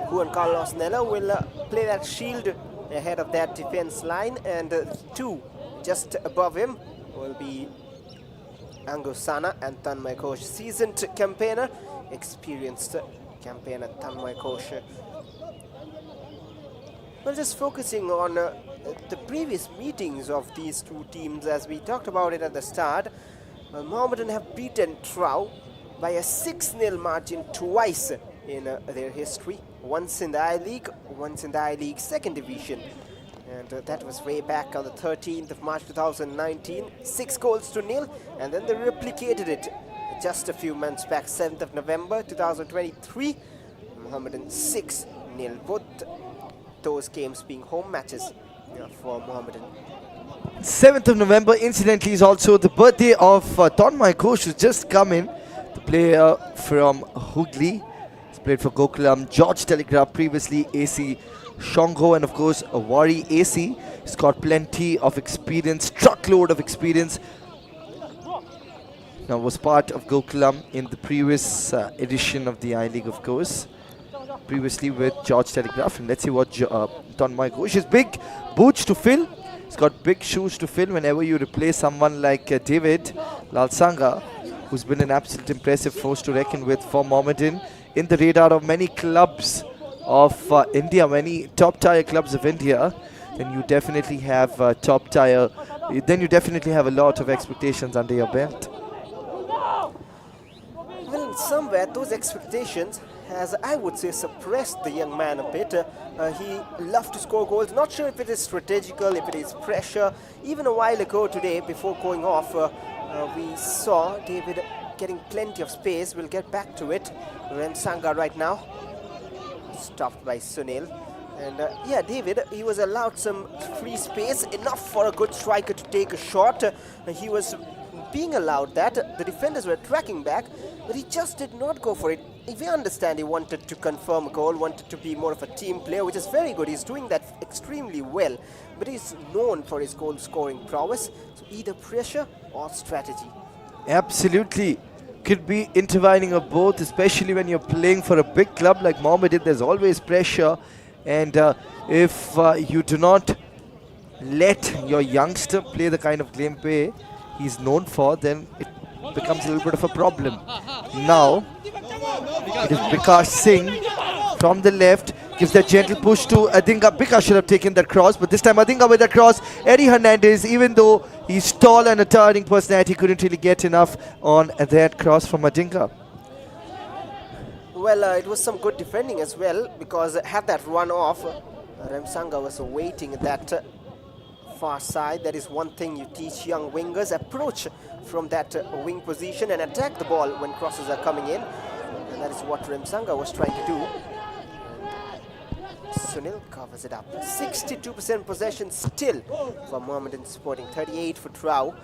Speaker 1: And Juan Carlos Nella will play that shield ahead of that defense line, and 2 just above him will be Angusana and Tanmay Ghosh. Seasoned campaigner, experienced campaigner Tanmay Ghosh. Well, just focusing on the previous meetings of these two teams, as we talked about it at the start. Mohammedan have beaten TRAU by a 6-0 margin twice in their history. Once in the I-League, once in the I-League second division. And that was way back on the 13th of March 2019. 6-0, and then they replicated it just a few months back, 7th of November 2023. Mohammedan 6-0. Both those games being home matches for Mohammedan.
Speaker 2: 7th of November, incidentally, is also the birthday of Tanmay Ghosh, who's just come in. The player from Hooghly. He's played for Gokulam, George Telegraph, previously AC Shongo, and of course Wari AC. He's got plenty of experience, truckload of experience. Now was part of Gokulam in the previous edition of the I-League, of course. Previously with George Telegraph, and let's see what Tanmay Ghosh. His big boots to fill. He's got big shoes to fill whenever you replace someone like David Lalsanga, who's been an absolute impressive force to reckon with for Mohammedan, in the radar of many clubs of India, many top tier clubs of India. Then you definitely have then you definitely have a lot of expectations under your belt.
Speaker 1: Well, somewhere those expectations has, I would say, suppressed the young man a bit. He loved to score goals. Not sure if it is strategical, if it is pressure. Even a while ago today, before going off, we saw David getting plenty of space. We'll get back to it. Remsanga right now, stopped by Sunil. And yeah, David, he was allowed some free space, enough for a good striker to take a shot. He was being allowed that. The defenders were tracking back, but he just did not go for it. If we understand, he wanted to confirm a goal, wanted to be more of a team player, which is very good. He's doing that extremely well, but he's known for his goal scoring prowess. So either pressure or strategy.
Speaker 2: Absolutely. Could be intertwining of both, especially when you're playing for a big club like Mohammedan. There's always pressure, and if you do not let your youngster play the kind of gameplay he's known for, then it becomes a little bit of a problem. Now it is Bikash Singh from the left, gives that gentle push to Adinga. Bikash should have taken that cross, but this time Adinga with that cross. Eddie Hernandez, even though he's tall and a towering personality, couldn't really get enough on that cross from Adinga.
Speaker 1: Well, it was some good defending as well, because had that run off, Remsanga was waiting at that far side. That is one thing you teach young wingers: approach from that wing position and attack the ball when crosses are coming in. And that is what Remsanga was trying to do. And Sunil covers it up. 62% possession still for Mohammedan Sporting, 38 for TRAU.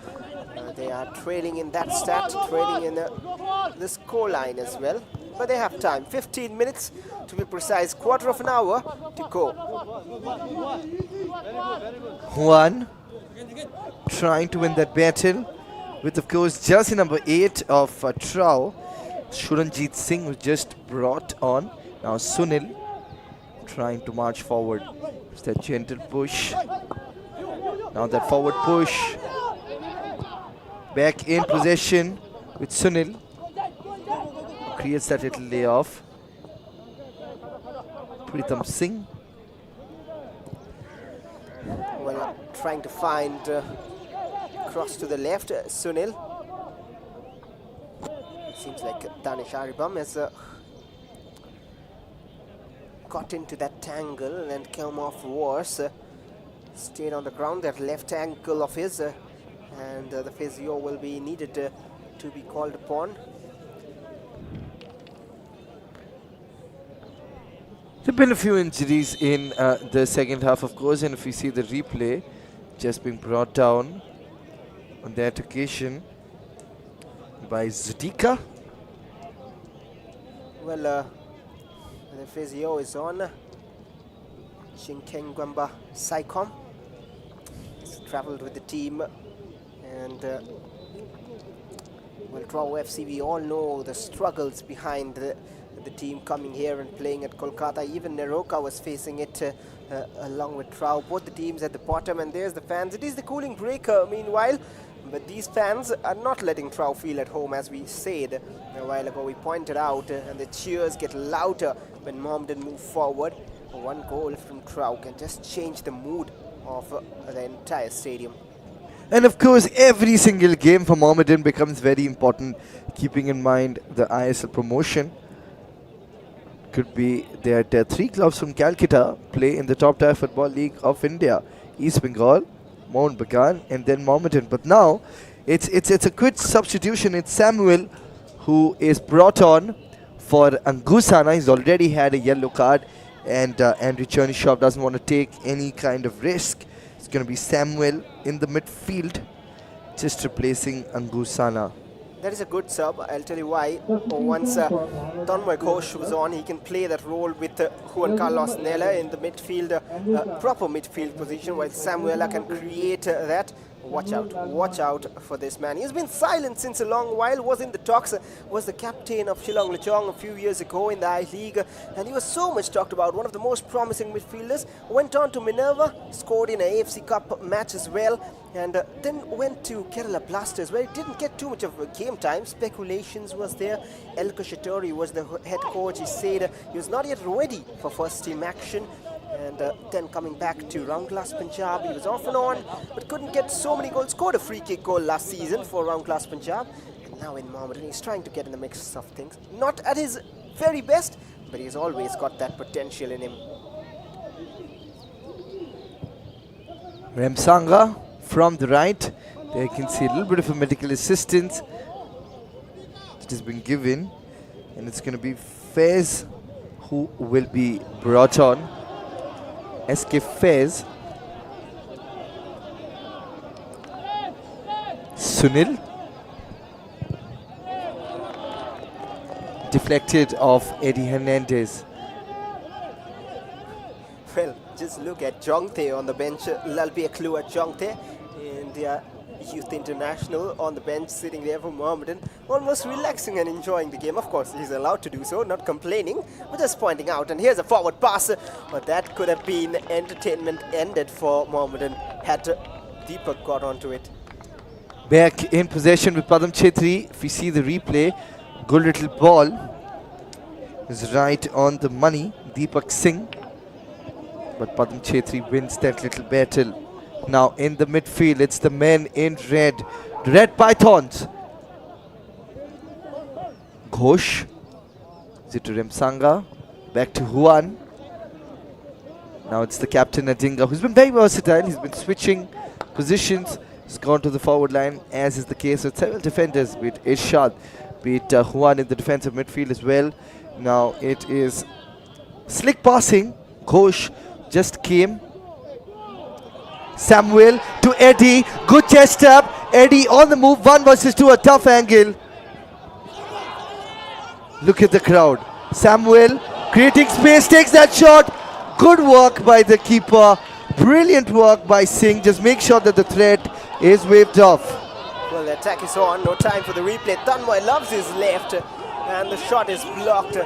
Speaker 1: They are trailing in that stat, trailing in the score line as well. But they have time, 15 minutes to be precise, quarter of an hour to go.
Speaker 2: Juan trying to win that battle with, of course, jersey number 8 of TRAU, Shuranjit Singh, was just brought on. Now Sunil trying to march forward. It's that gentle push. Now that forward push. Back in possession with Sunil. Creates that little layoff. Pritam Singh.
Speaker 1: Well, trying to find cross to the left, Sunil. Seems like Danish Aribam has got into that tangle and come off worse. Stayed on the ground, that left ankle of his, and the physio will be needed to be called upon.
Speaker 2: There have been a few injuries in the second half, of course, and if we see the replay, just being brought down on that occasion by Zudika.
Speaker 1: Well, the physio is on. Shinkengwamba Saikom. He's travelled with the team, and well, TRAU FC, we all know the struggles behind the team coming here and playing at Kolkata. Even Neroka was facing it along with TRAU. Both the teams at the bottom, and there's the fans. It is the cooling break meanwhile, but these fans are not letting TRAU feel at home, as we said a while ago. We pointed out, and the cheers get louder when Mohammedan move forward. One goal from TRAU can just change the mood of the entire stadium.
Speaker 2: And of course, every single game for Mohammedan becomes very important, keeping in mind the ISL promotion. Could be that 3 clubs from Calcutta play in the top tier football league of India: East Bengal, Mohammedan, and then Mohammedan. But now it's a good substitution. It's Samuel who is brought on for Angusana. He's already had a yellow card, and Andrew Chernyshov doesn't want to take any kind of risk. It's going to be Samuel in the midfield, just replacing Angusana.
Speaker 1: That is a good sub. I'll tell you why. Once Tanmoy Ghosh was on, he can play that role with Juan Carlos Nella in the midfield, proper midfield position, while Samuela can create that. Watch out for this man. He's been silent since a long while, was in the talks, was the captain of Shillong Luchong a few years ago in the I-League, and he was so much talked about, one of the most promising midfielders. Went on to Minerva, scored in an AFC Cup match as well, and then went to Kerala Blasters, where he didn't get too much of a game time. Speculations was there. Elko Shatori was the head coach. He said he was not yet ready for first team action. And then coming back to Round Class Punjab, he was off and on, but couldn't get so many goals. Scored a free kick goal last season for Round Class Punjab. And now in Mohammedan, he's trying to get in the mix of things. Not at his very best, but he's always got that potential in him.
Speaker 2: Remsanga from the right. There you can see a little bit of a medical assistance that has been given. And it's going to be Fez who will be brought on. SK Fez. Sunil. Deflected off Eddie Hernandez.
Speaker 1: Well, just look at Jongthe on the bench. That'll be a clue at Jongthe, India Youth International on the bench, sitting there for Mohammedan, almost relaxing and enjoying the game. Of course, he's allowed to do so, not complaining, but just pointing out. And here's a forward pass, but that could have been entertainment ended for Mohammedan had Deepak got onto it.
Speaker 2: Back in possession with Padam Chetri. If we see the replay, good little ball is right on the money. Deepak Singh. But Padam Chetri wins that little battle. Now in the midfield, it's the men in red. The Red Pythons. Ghosh. Zitu Remsanga. Back to Juan. Now it's the captain Adinga, who's been very versatile. He's been switching positions. He's gone to the forward line, as is the case with several defenders, be it Irshad, be it Juan in the defensive midfield as well. Now it is slick passing. Ghosh just came. Samuel to Eddie. Good chest up. Eddie on the move. 1 versus 2. A tough angle. Look at the crowd. Samuel creating space. Takes that shot. Good work by the keeper. Brilliant work by Singh. Just make sure that the threat is waved off.
Speaker 1: Well, the attack is on. No time for the replay. Tanmoy loves his left. And the shot is blocked.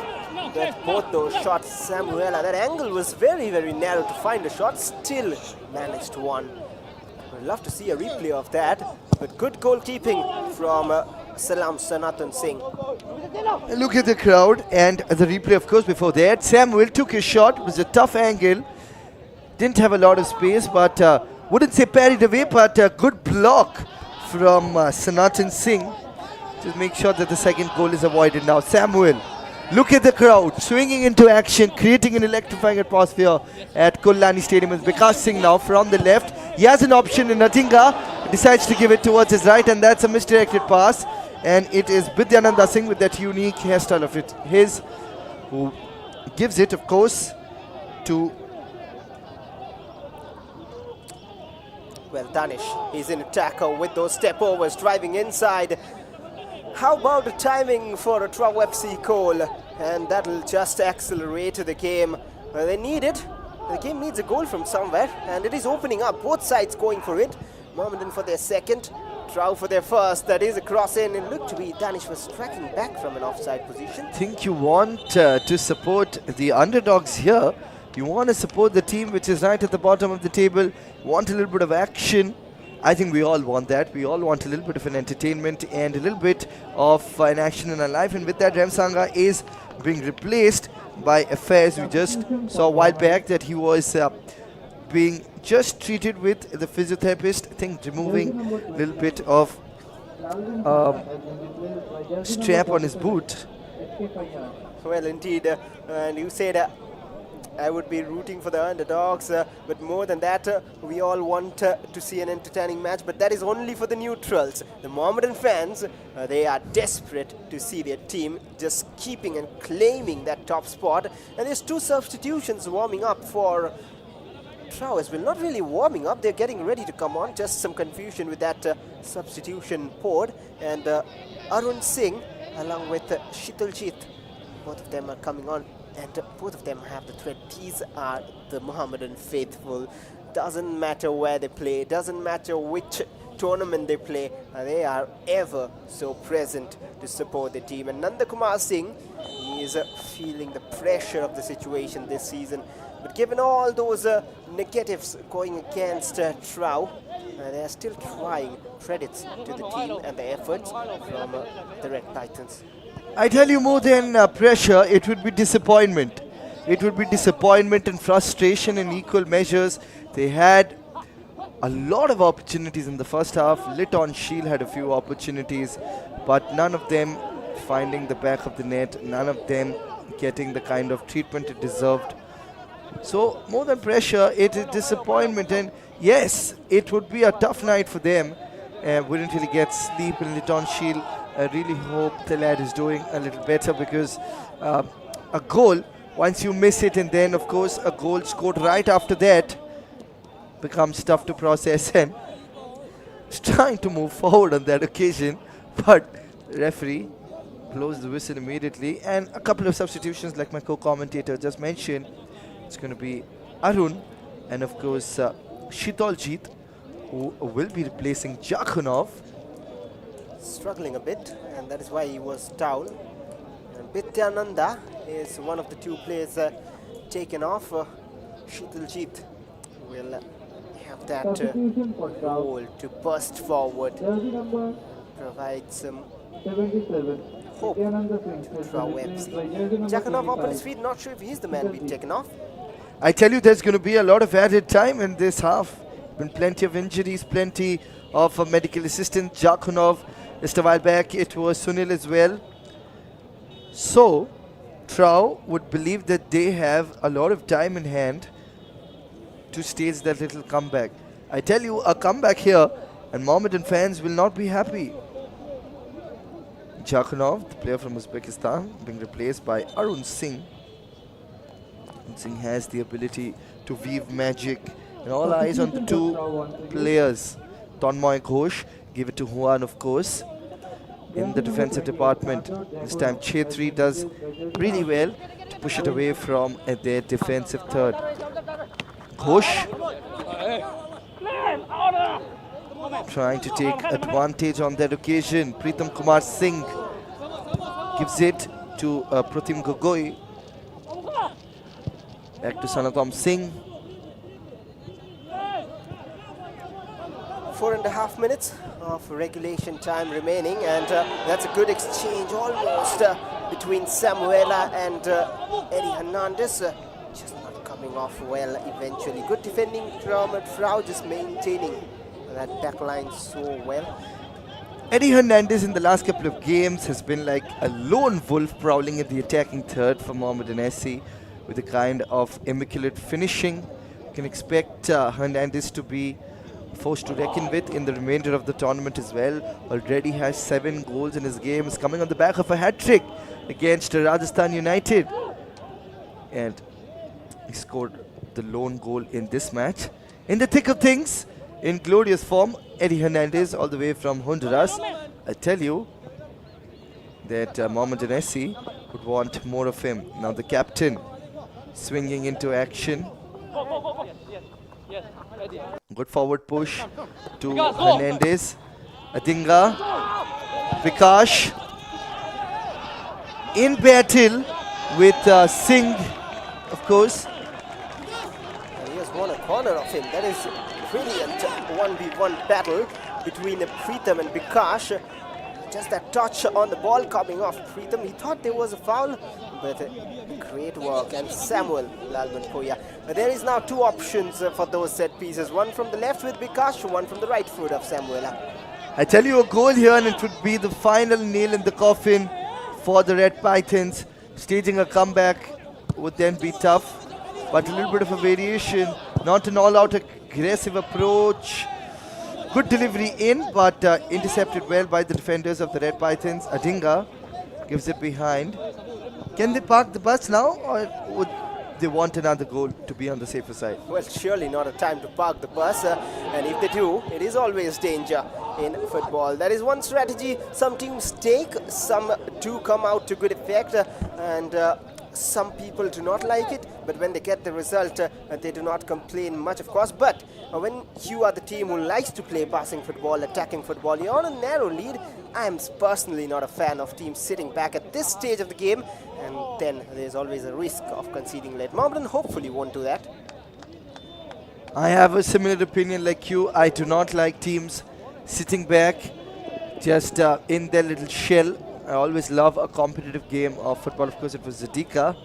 Speaker 1: That both those shots, Samuela, that angle was very, very narrow to find a shot, still managed one. We'd love to see a replay of that, but good goalkeeping from Salam Sanatan Singh.
Speaker 2: Look at the crowd and the replay, of course, before that. Samuel took his shot. It was a tough angle. Didn't have a lot of space, but wouldn't say parried away, but a good block from Sanatan Singh. Just make sure that the second goal is avoided now. Samuel. Look at the crowd swinging into action, creating an electrifying atmosphere at Kullani Stadium. It's Vikas Singh now from the left. He has an option in Natinga, decides to give it towards his right, and that's a misdirected pass. And it is Vidyananda Singh with that unique hairstyle of it, his, who gives it, of course, to...
Speaker 1: Well, Danish, he's in attack with those step overs, driving inside. How about the timing for a TRAU FC goal? And that'll just accelerate the game. They need it. The game needs a goal from somewhere, and it is opening up. Both sides going for it. Mohammedan for their second, TRAU for their first. That is a cross in. It looked to be Danish was tracking back from an offside position.
Speaker 2: I think you want to support the underdogs here. You want to support the team which is right at the bottom of the table. You want a little bit of action. I think we all want that. We all want a little bit of an entertainment and a little bit of an action in our life. And with that, Remsanga is being replaced by Affairs. We just saw a while back that he was being just treated with the physiotherapist. I think removing a little bit of strap on his boot.
Speaker 1: Well, indeed. And you said I would be rooting for the underdogs, but more than that, we all want to see an entertaining match, but that is only for the neutrals. The Mohammedan fans, they are desperate to see their team just keeping and claiming that top spot. And there's 2 substitutions warming up for TRAU as well. Not really warming up, they're getting ready to come on. Just some confusion with that substitution pod. And Arun Singh along with Shitaljit, both of them are coming on. And both of them have the threat. These are the Mohammedan faithful. Doesn't matter where they play, doesn't matter which tournament they play, they are ever so present to support the team. And Nanda Kumar Singh, he is feeling the pressure of the situation this season. But given all those negatives going against TRAU, they are still trying. Credits to the team and the efforts from the Red Pythons.
Speaker 2: I tell you, more than pressure, it would be disappointment. It would be disappointment and frustration in equal measures. They had a lot of opportunities in the first half. Liton Shield had a few opportunities, but none of them finding the back of the net, none of them getting the kind of treatment it deserved. So more than pressure, it is disappointment. And yes, it would be a tough night for them. Wouldn't really get sleep in Liton Shield. I really hope the lad is doing a little better, because a goal, once you miss it, and then of course a goal scored right after that, becomes tough to process, and is trying to move forward on that occasion, but the referee blows the whistle immediately. And a couple of substitutions, like my co-commentator just mentioned. It's going to be Arun and of course Shitaljit, who will be replacing Jakhunov.
Speaker 1: Struggling a bit, and that is why he was down. And Bityananda is one of the two players taken off. Shitaljit will have that role to burst forward, provide some hope to TRAU FC. Jakhunov up on his feet, not sure if he's the man being taken off.
Speaker 2: I tell you, there's going to be a lot of added time in this half. Been plenty of injuries, plenty of medical assistance. Jakhunov, just a while back it was Sunil as well. So TRAU would believe that they have a lot of time in hand to stage that little comeback. I tell you, a comeback here and Mohammedan fans will not be happy. Jakhunov, the player from Uzbekistan, being replaced by Arun Singh. Arun Singh has the ability to weave magic, and all eyes on the two players. Tanmoy Ghosh, give it to Juan, of course, in the defensive department. This time Chetri does really well to push it away from their defensive third. Ghosh trying to take advantage on that occasion. Pritam Kumar Singh gives it to Pratim Gogoi. Back to Sanatam Singh.
Speaker 1: 4.5 minutes of regulation time remaining, and that's a good exchange almost between Samuela and Eddie Hernandez. Just not coming off well eventually. Good defending from TRAU, just maintaining that back line so well.
Speaker 2: Eddie Hernandez in the last couple of games has been like a lone wolf prowling in the attacking third for Mohammedan SC with a kind of immaculate finishing. You can expect Hernandez to be forced to reckon with in the remainder of the tournament as well. Already has 7 goals in his games, coming on the back of a hat-trick against Rajasthan United. And he scored the lone goal in this match. In the thick of things, in glorious form, Eddie Hernandez all the way from Honduras. I tell you that Mohammedan SC would want more of him. Now the captain swinging into action. Good forward push to Hernandez. Adinga. Vikash in battle with Singh, of course.
Speaker 1: And he has won a corner of him. That is brilliant 1v1 battle between Pritam and Vikash. Just that touch on the ball coming off Pritam. He thought there was a foul, but great work. And Samuel Lalmanpoya. There is now 2 options for those set pieces. One from the left with Vikash, one from the right foot of Samuela.
Speaker 2: I tell you, a goal here and it would be the final nail in the coffin for the Red Pythons. Staging a comeback would then be tough, but a little bit of a variation. Not an all-out aggressive approach. Good delivery in, but intercepted well by the defenders of the Red Pythons. Adinga gives it behind. Can they park the bus now, or would they want another goal to be on the safer side?
Speaker 1: Well, surely not a time to park the bus. And if they do, it is always danger in football. That is one strategy some teams take. Some do come out to good effect. And some people do not like it, but when they get the result, they do not complain much, of course. But when you are the team who likes to play passing football, attacking football, you're on a narrow lead. I am personally not a fan of teams sitting back at this stage of the game, and then there's always a risk of conceding late. Mohammedan hopefully won't do that.
Speaker 2: I have a similar opinion like you. I do not like teams sitting back just in their little shell. I always love a competitive game of football. Of course, it was Zadika.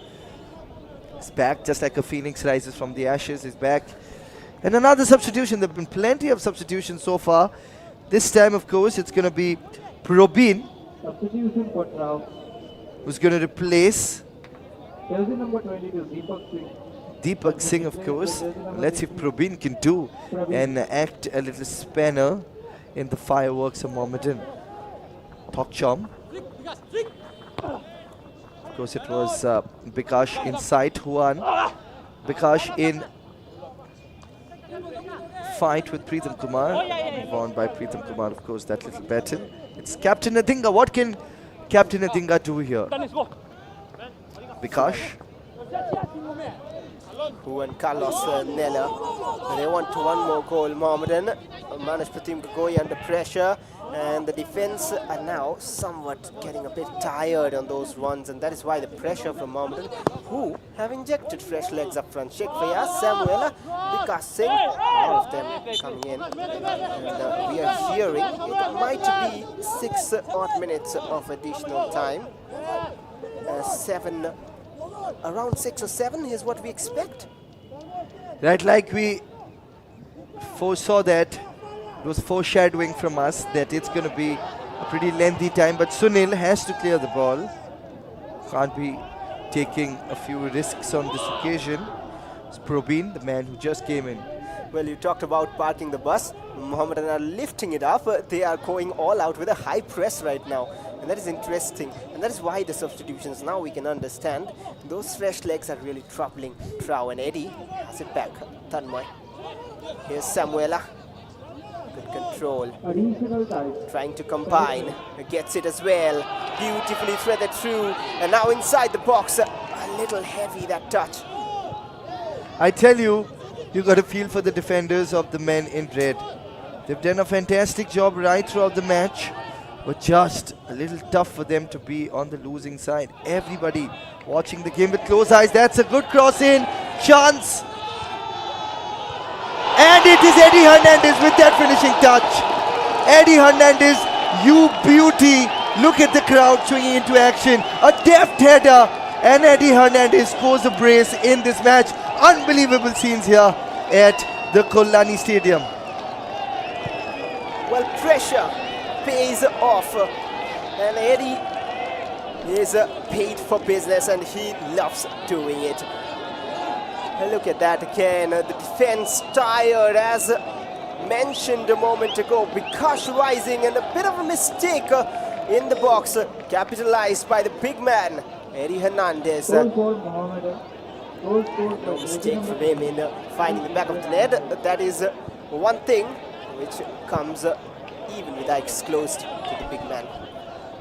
Speaker 2: He's back just like a phoenix rises from the ashes. He's back. And another substitution. There have been plenty of substitutions so far. This time, of course, it's going to be Probin,
Speaker 5: Substitution for TRAU.
Speaker 2: who's going to replace
Speaker 5: Jersey number 22, Deepak Singh.
Speaker 2: Deepak Singh, of course. Let's see if Probin can do and act a little spanner in the fireworks of Mohammedan. Tokchom. Of course, it was Bikash inside Juan. Bikash in fight with Preetham Kumar. Won by Preetham Kumar, of course, that little battle. It's Captain Adinga. What can Captain Adinga do here? Bikash.
Speaker 1: Juan Carlos Nella. They want one more goal. Mohammedan managed Pratim Gogoi under pressure, and the defense are now somewhat getting a bit tired on those runs, and that is why the pressure from Mohammedan, who have injected fresh legs up front. Sheikh Fayaz, Samuela, Vikas Singh, all of them coming in. And we are hearing it might be 6 odd minutes of additional time. Around 6 or 7 is what we expect.
Speaker 2: Right, like we foresaw that, it was foreshadowing from us that it's going to be a pretty lengthy time, but Sunil has to clear the ball. Can't be taking a few risks on this occasion. It's Probin, the man who just came in.
Speaker 1: Well, you talked about parking the bus. Mohammedan are lifting it up. They are going all out with a high press right now. And that is interesting. And that is why the substitutions, now we can understand. Those fresh legs are really troubling TRAU, and Eddie has it back. Tanmoy. Here's Samuela. Good control.
Speaker 5: Additional time.
Speaker 1: Trying to combine. Gets it as well. Beautifully threaded through. And now inside the box. A little heavy, that touch.
Speaker 2: I tell you, you got to feel for the defenders of the men in red. They've done a fantastic job right throughout the match, but just a little tough for them to be on the losing side. Everybody watching the game with close eyes. That's a good cross in. Chance. And it is Eddie Hernandez with that finishing touch. Eddie Hernandez, you beauty. Look at the crowd swinging into action. A deft header. And Eddie Hernandez scores a brace in this match. Unbelievable scenes here at the Kollani Stadium.
Speaker 1: Well, pressure pays off, and Eddie is paid for business, and he loves doing it. Look at that again. The defense tired, as mentioned a moment ago. Bikash rising, and a bit of a mistake in the box, capitalized by the big man, Eddie Hernandez.
Speaker 5: Goal for Mohammedan. Goal for
Speaker 1: No mistake from him in finding the back of the net. That is one thing which comes even with eyes closed to the big man.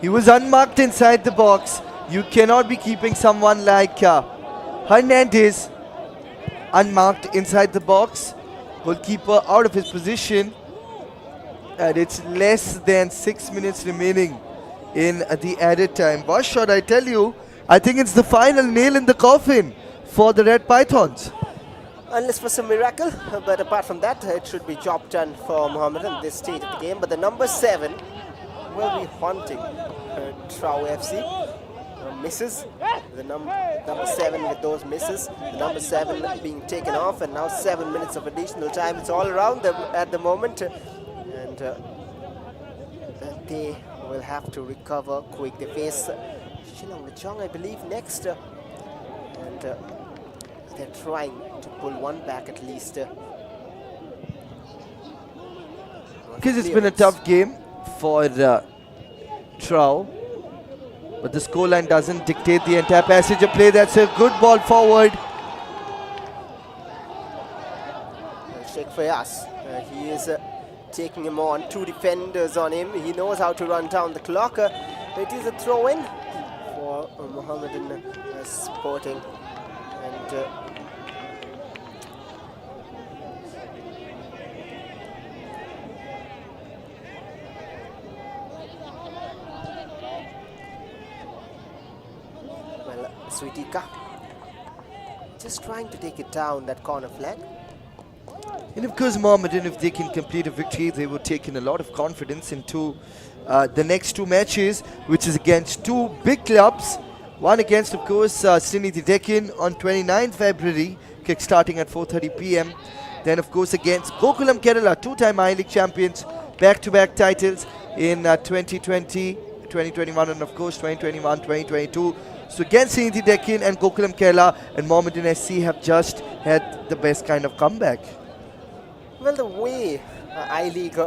Speaker 2: He was unmarked inside the box. You cannot be keeping someone like Hernandez unmarked inside the box. Goalkeeper out of his position. And it's less than 6 minutes remaining in the added time. Boss shot, I tell you, I think it's the final nail in the coffin for the Red Pythons.
Speaker 1: Unless for some miracle, but apart from that, it should be job done for Mohammedan at this stage of the game. But the number 7 will be haunting TRAU FC. Misses. The number 7 with those misses. The number 7 being taken off, and now 7 minutes of additional time. It's all around them at the moment. And they will have to recover quick. They face Shillong Lechong, I believe, next. And they're trying to pull one back at least.
Speaker 2: Because it's been a tough game for TRAU, but the scoreline doesn't dictate the entire passage of play. That's a good ball forward.
Speaker 1: Sheikh Fayaz, he is taking him on. 2 defenders on him. He knows how to run down the clock. It is a throw-in for for Mohammedan Sporting. And well, Sweetika just trying to take it down that corner flag.
Speaker 2: And of course, Mohammedan, if they can complete a victory, they would take in a lot of confidence into the next two matches, which is against two big clubs. One against, of course, Trinity Deccan on 29th February, kick starting at 4:30 p.m. Then, of course, against Gokulam Kerala, two-time I-League champions, back-to-back titles in 2020, 2021, and of course 2021, 2022. So against Trinity Deccan and Gokulam Kerala, and Mohammedan SC have just had the best kind of comeback.
Speaker 1: Well, the way I-League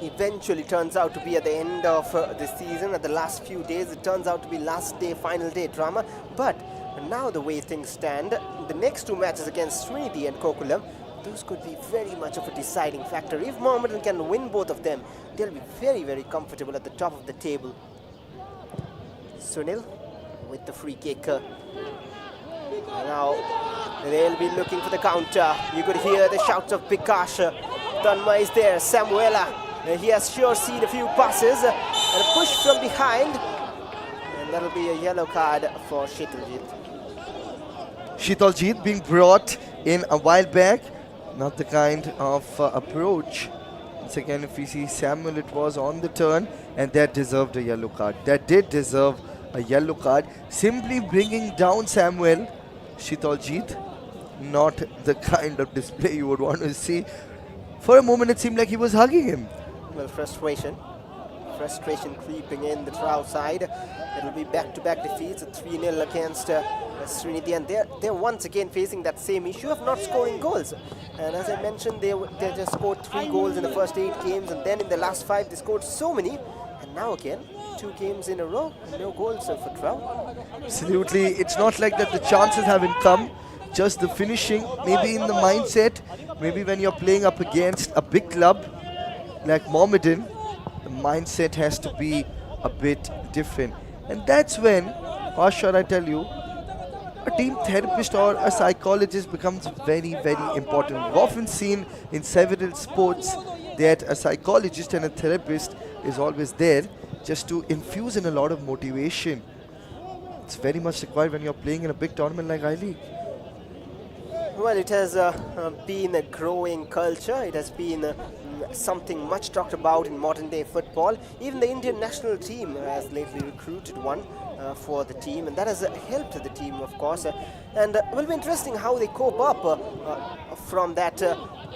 Speaker 1: eventually turns out to be at the end of the season, at the last few days, it turns out to be last day, final day drama. But now the way things stand, the next two matches against Trinity and Gokulam, those could be very much of a deciding factor. If Mohammedan can win both of them, they'll be very, very comfortable at the top of the table. Sunil with the free kick. Now they'll be looking for the counter. You could hear the shouts of Pikash. Tanma is there. Samuela. He has sure seen a few passes. And a push from behind. And that'll be a yellow card for Shitaljit.
Speaker 2: Shitaljit being brought in a while back. Not the kind of approach. Once again, if we see Samuel, it was on the turn. And that deserved a yellow card. That did deserve a yellow card. Simply bringing down Samuel. Shitaljit, not the kind of display you would want to see. For a moment, it seemed like he was hugging him.
Speaker 1: Well, frustration creeping in the TRAU side. It'll be back-to-back defeats, 3-0 against Trinity, and they're once again facing that same issue of not scoring goals. And as I mentioned, they just scored 3 goals in the first 8 games, and then in the last 5 they scored so many. And now again, 2 games in a row, and no goals for TRAU.
Speaker 2: Absolutely, it's not like that the chances haven't come, just the finishing, maybe in the mindset, maybe when you're playing up against a big club like Mohammedan, the mindset has to be a bit different. And that's when, or should I tell you, a team therapist or a psychologist becomes very, very important. We've often seen in several sports that a psychologist and a therapist is always there just to infuse in a lot of motivation. It's very much required when you're playing in a big tournament like I-League.
Speaker 1: Well, it has been a growing culture. It has been something much talked about in modern day football. Even the Indian national team has lately recruited one for the team, and that has helped the team, of course. And it will be interesting how they cope up from that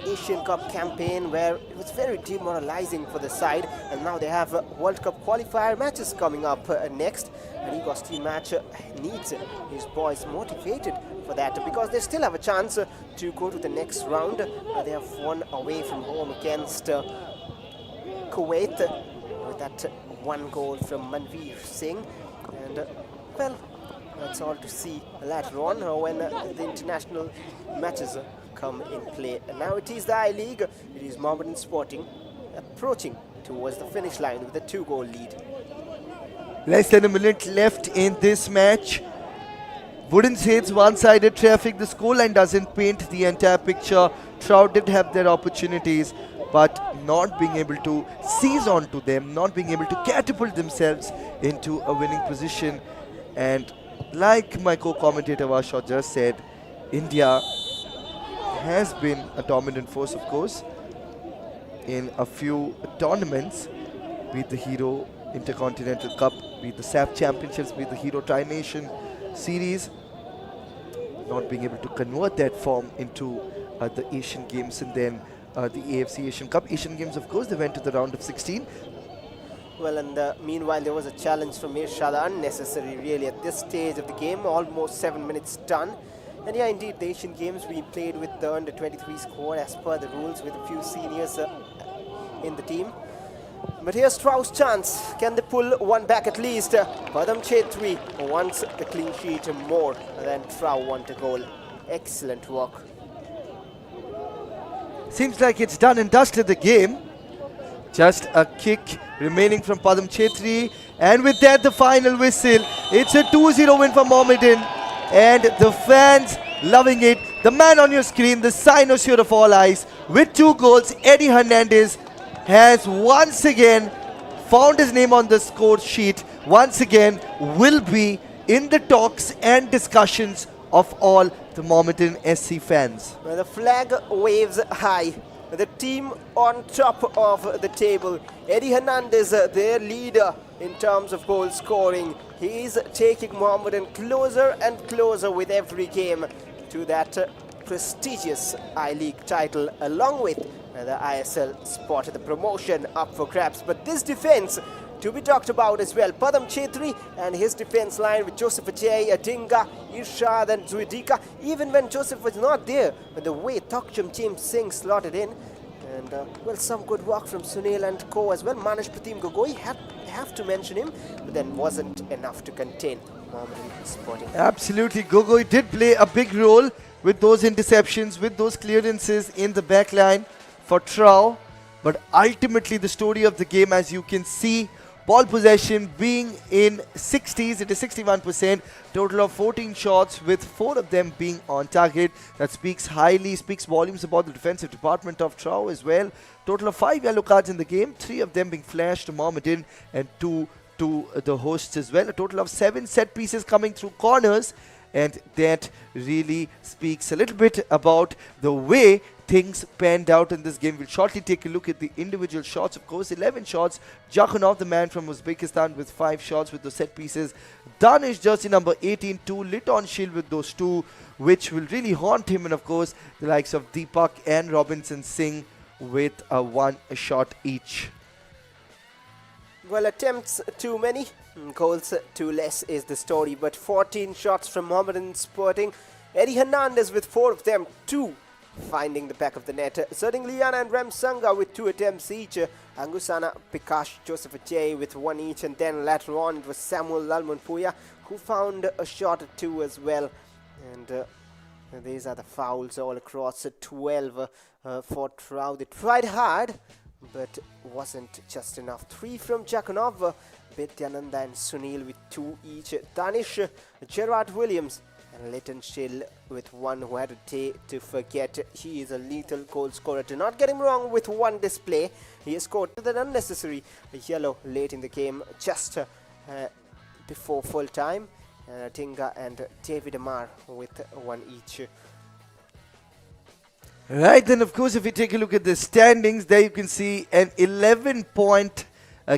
Speaker 1: Asian Cup campaign, where it was very demoralizing for the side, and now they have World Cup qualifier matches coming up next. And Igor's team match needs his boys motivated for that, because they still have a chance to go to the next round. They have won away from home against Kuwait with that 1 goal from Manveer Singh. And well, that's all to see later on when the international matches come in play. And now it is the I-League. It is Mohammedan Sporting approaching towards the finish line with a 2-goal lead.
Speaker 2: Less than a minute left in this match. Wouldn't say it's one-sided traffic. The scoreline doesn't paint the entire picture. TRAU did have their opportunities, but not being able to seize onto them, not being able to catapult themselves into a winning position. And like my co-commentator Vasha just said, India has been a dominant force, of course, in a few tournaments, be it the Hero Intercontinental Cup, be it the SAP Championships, be it the Hero Tri-Nation Series. Not being able to convert that form into the Asian Games and then the AFC Asian Cup. Asian Games, of course, they went to the round of 16.
Speaker 1: Well, and meanwhile, there was a challenge from Irshad, unnecessary really at this stage of the game, almost 7 minutes done. And yeah, indeed, the Asian Games, we played with the under-23 squad as per the rules, with a few seniors in the team. But here's TRAU's chance. Can they pull one back at least? Padam Chetri wants the clean sheet more than TRAU want a goal. Excellent work.
Speaker 2: Seems like it's done and dusted the game. Just a kick remaining from Padam Chetri. And with that, the final whistle. It's a 2-0 win for Mohammedan. And the fans loving it. The man on your screen, the cynosure of all eyes, with 2 goals, Eddie Hernandez has once again found his name on the score sheet. Once again, will be in the talks and discussions of all the Mohammedan SC fans.
Speaker 1: Well, the flag waves high. The team on top of the table. Eddie Hernandez, their leader in terms of goal scoring. He is taking Mohammedan closer and closer with every game to that prestigious I-League title, along with the ISL spot, the promotion up for grabs. But this defense to be talked about as well. Padam Chetri and his defense line with Joseph Ajay, Adinga, Irshad and Zuidika. Even when Joseph was not there, but the way Takchum James Singh slotted in. And well, some good work from Sunil and co as well. Manish Pratim Gogoi, have to mention him, but then wasn't enough to contain Mohammedan Sporting.
Speaker 2: Absolutely, Gogoi did play a big role with those interceptions, with those clearances in the back line for TRAU. But ultimately, the story of the game, as you can see, ball possession being in 60s, it is 61%, total of 14 shots with 4 of them being on target. That speaks volumes about the defensive department of TRAU as well. Total of 5 yellow cards in the game, 3 of them being flashed to Mohammedan and 2 to the hosts as well. A total of 7 set pieces coming through corners, and that really speaks a little bit about the way things panned out in this game. We'll shortly take a look at the individual shots. Of course, 11 shots. Jakhunov, the man from Uzbekistan, with 5 shots with those set pieces. Danish, jersey number 18, 2. Lit on shield with those 2, which will really haunt him. And of course, the likes of Deepak and Robinson Singh with a 1 shot each.
Speaker 1: Well, attempts too many, goals too less is the story. But 14 shots from Mohammedan Sporting. Eddie Hernandez with 4 of them, 2 finding the back of the net. Zerding Liana and Rem Sanga with 2 attempts each. Angusana, Pikash, Joseph Ajay with 1 each. And then later on it was Samuel Lalmunpuya who found a shot or 2 as well. And these are the fouls all across. 12 for TRAU. They tried hard, but wasn't just enough. 3 from Jakhunov, Vidyananda and Sunil with 2 each. Danish, Gerard Williams and Leighton Schill with 1 who had to forget he is a lethal goal scorer. Do not get him wrong with 1 display. He has scored an unnecessary yellow late in the game, just before full time. Tinga and David Amar with 1 each.
Speaker 2: Right, then of course if we take a look at the standings, there you can see an 11-point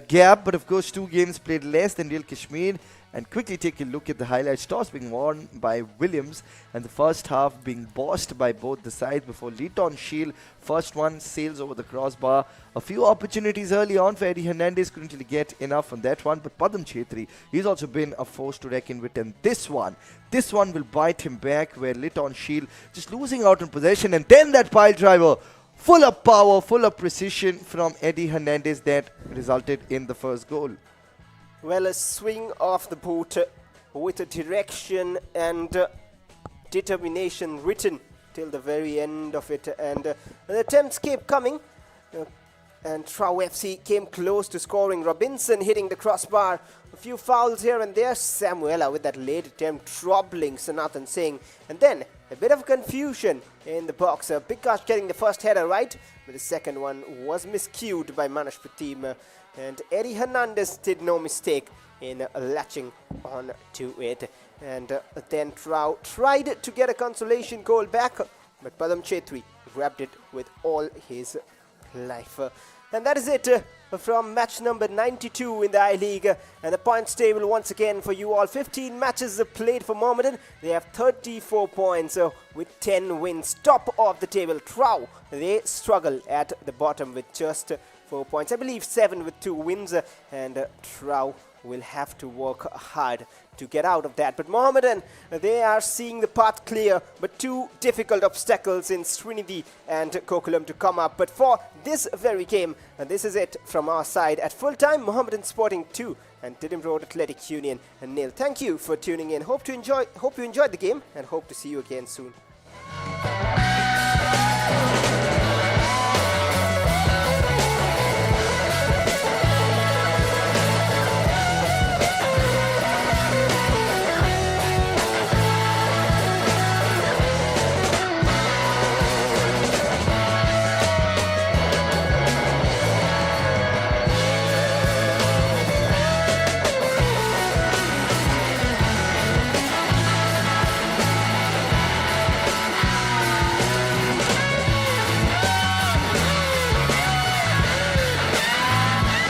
Speaker 2: gap, but of course 2 games played less than Real Kashmir. And quickly take a look at the highlights. Toss being won by Williams and the first half being bossed by both the sides before Leighton Shield. First one sails over the crossbar. A few opportunities early on for Eddie Hernandez, couldn't really get enough on that one. But Padam Chetri, he's also been a force to reckon with. And this one will bite him back, where Leighton Shield just losing out on possession. And then that pile driver, full of power, full of precision from Eddie Hernandez, that resulted in the first goal.
Speaker 1: Well, a swing off the boot with a direction and determination written till the very end of it. And the attempts kept coming. And TRAU FC came close to scoring. Robinson hitting the crossbar. A few fouls here and there. Samuela with that late attempt troubling Sanathan Singh. And then a bit of confusion in the box. Pikash getting the first header right, but the second one was miscued by Manish Pratim. And Eddie Hernandez did no mistake in latching on to it. And then TRAU tried to get a consolation goal back, but Padam Chetri grabbed it with all his life. And that is it from match number 92 in the I-League. And the points table once again for you all. 15 matches played for Mohammedan. They have 34 points with 10 wins. Top of the table, TRAU. They struggle at the bottom with just 4 points. I believe 7 with 2 wins. And TRAU will have to work hard to get out of that. But Mohammedan, they are seeing the path clear, but 2 difficult obstacles in Srinidhi and Kokulam to come up. But for this very game, and this is it from our side. At full time, Mohammedan Sporting 2 and Didim Road Athletic Union 0. Thank you for tuning in. Hope you enjoyed the game and hope to see you again soon.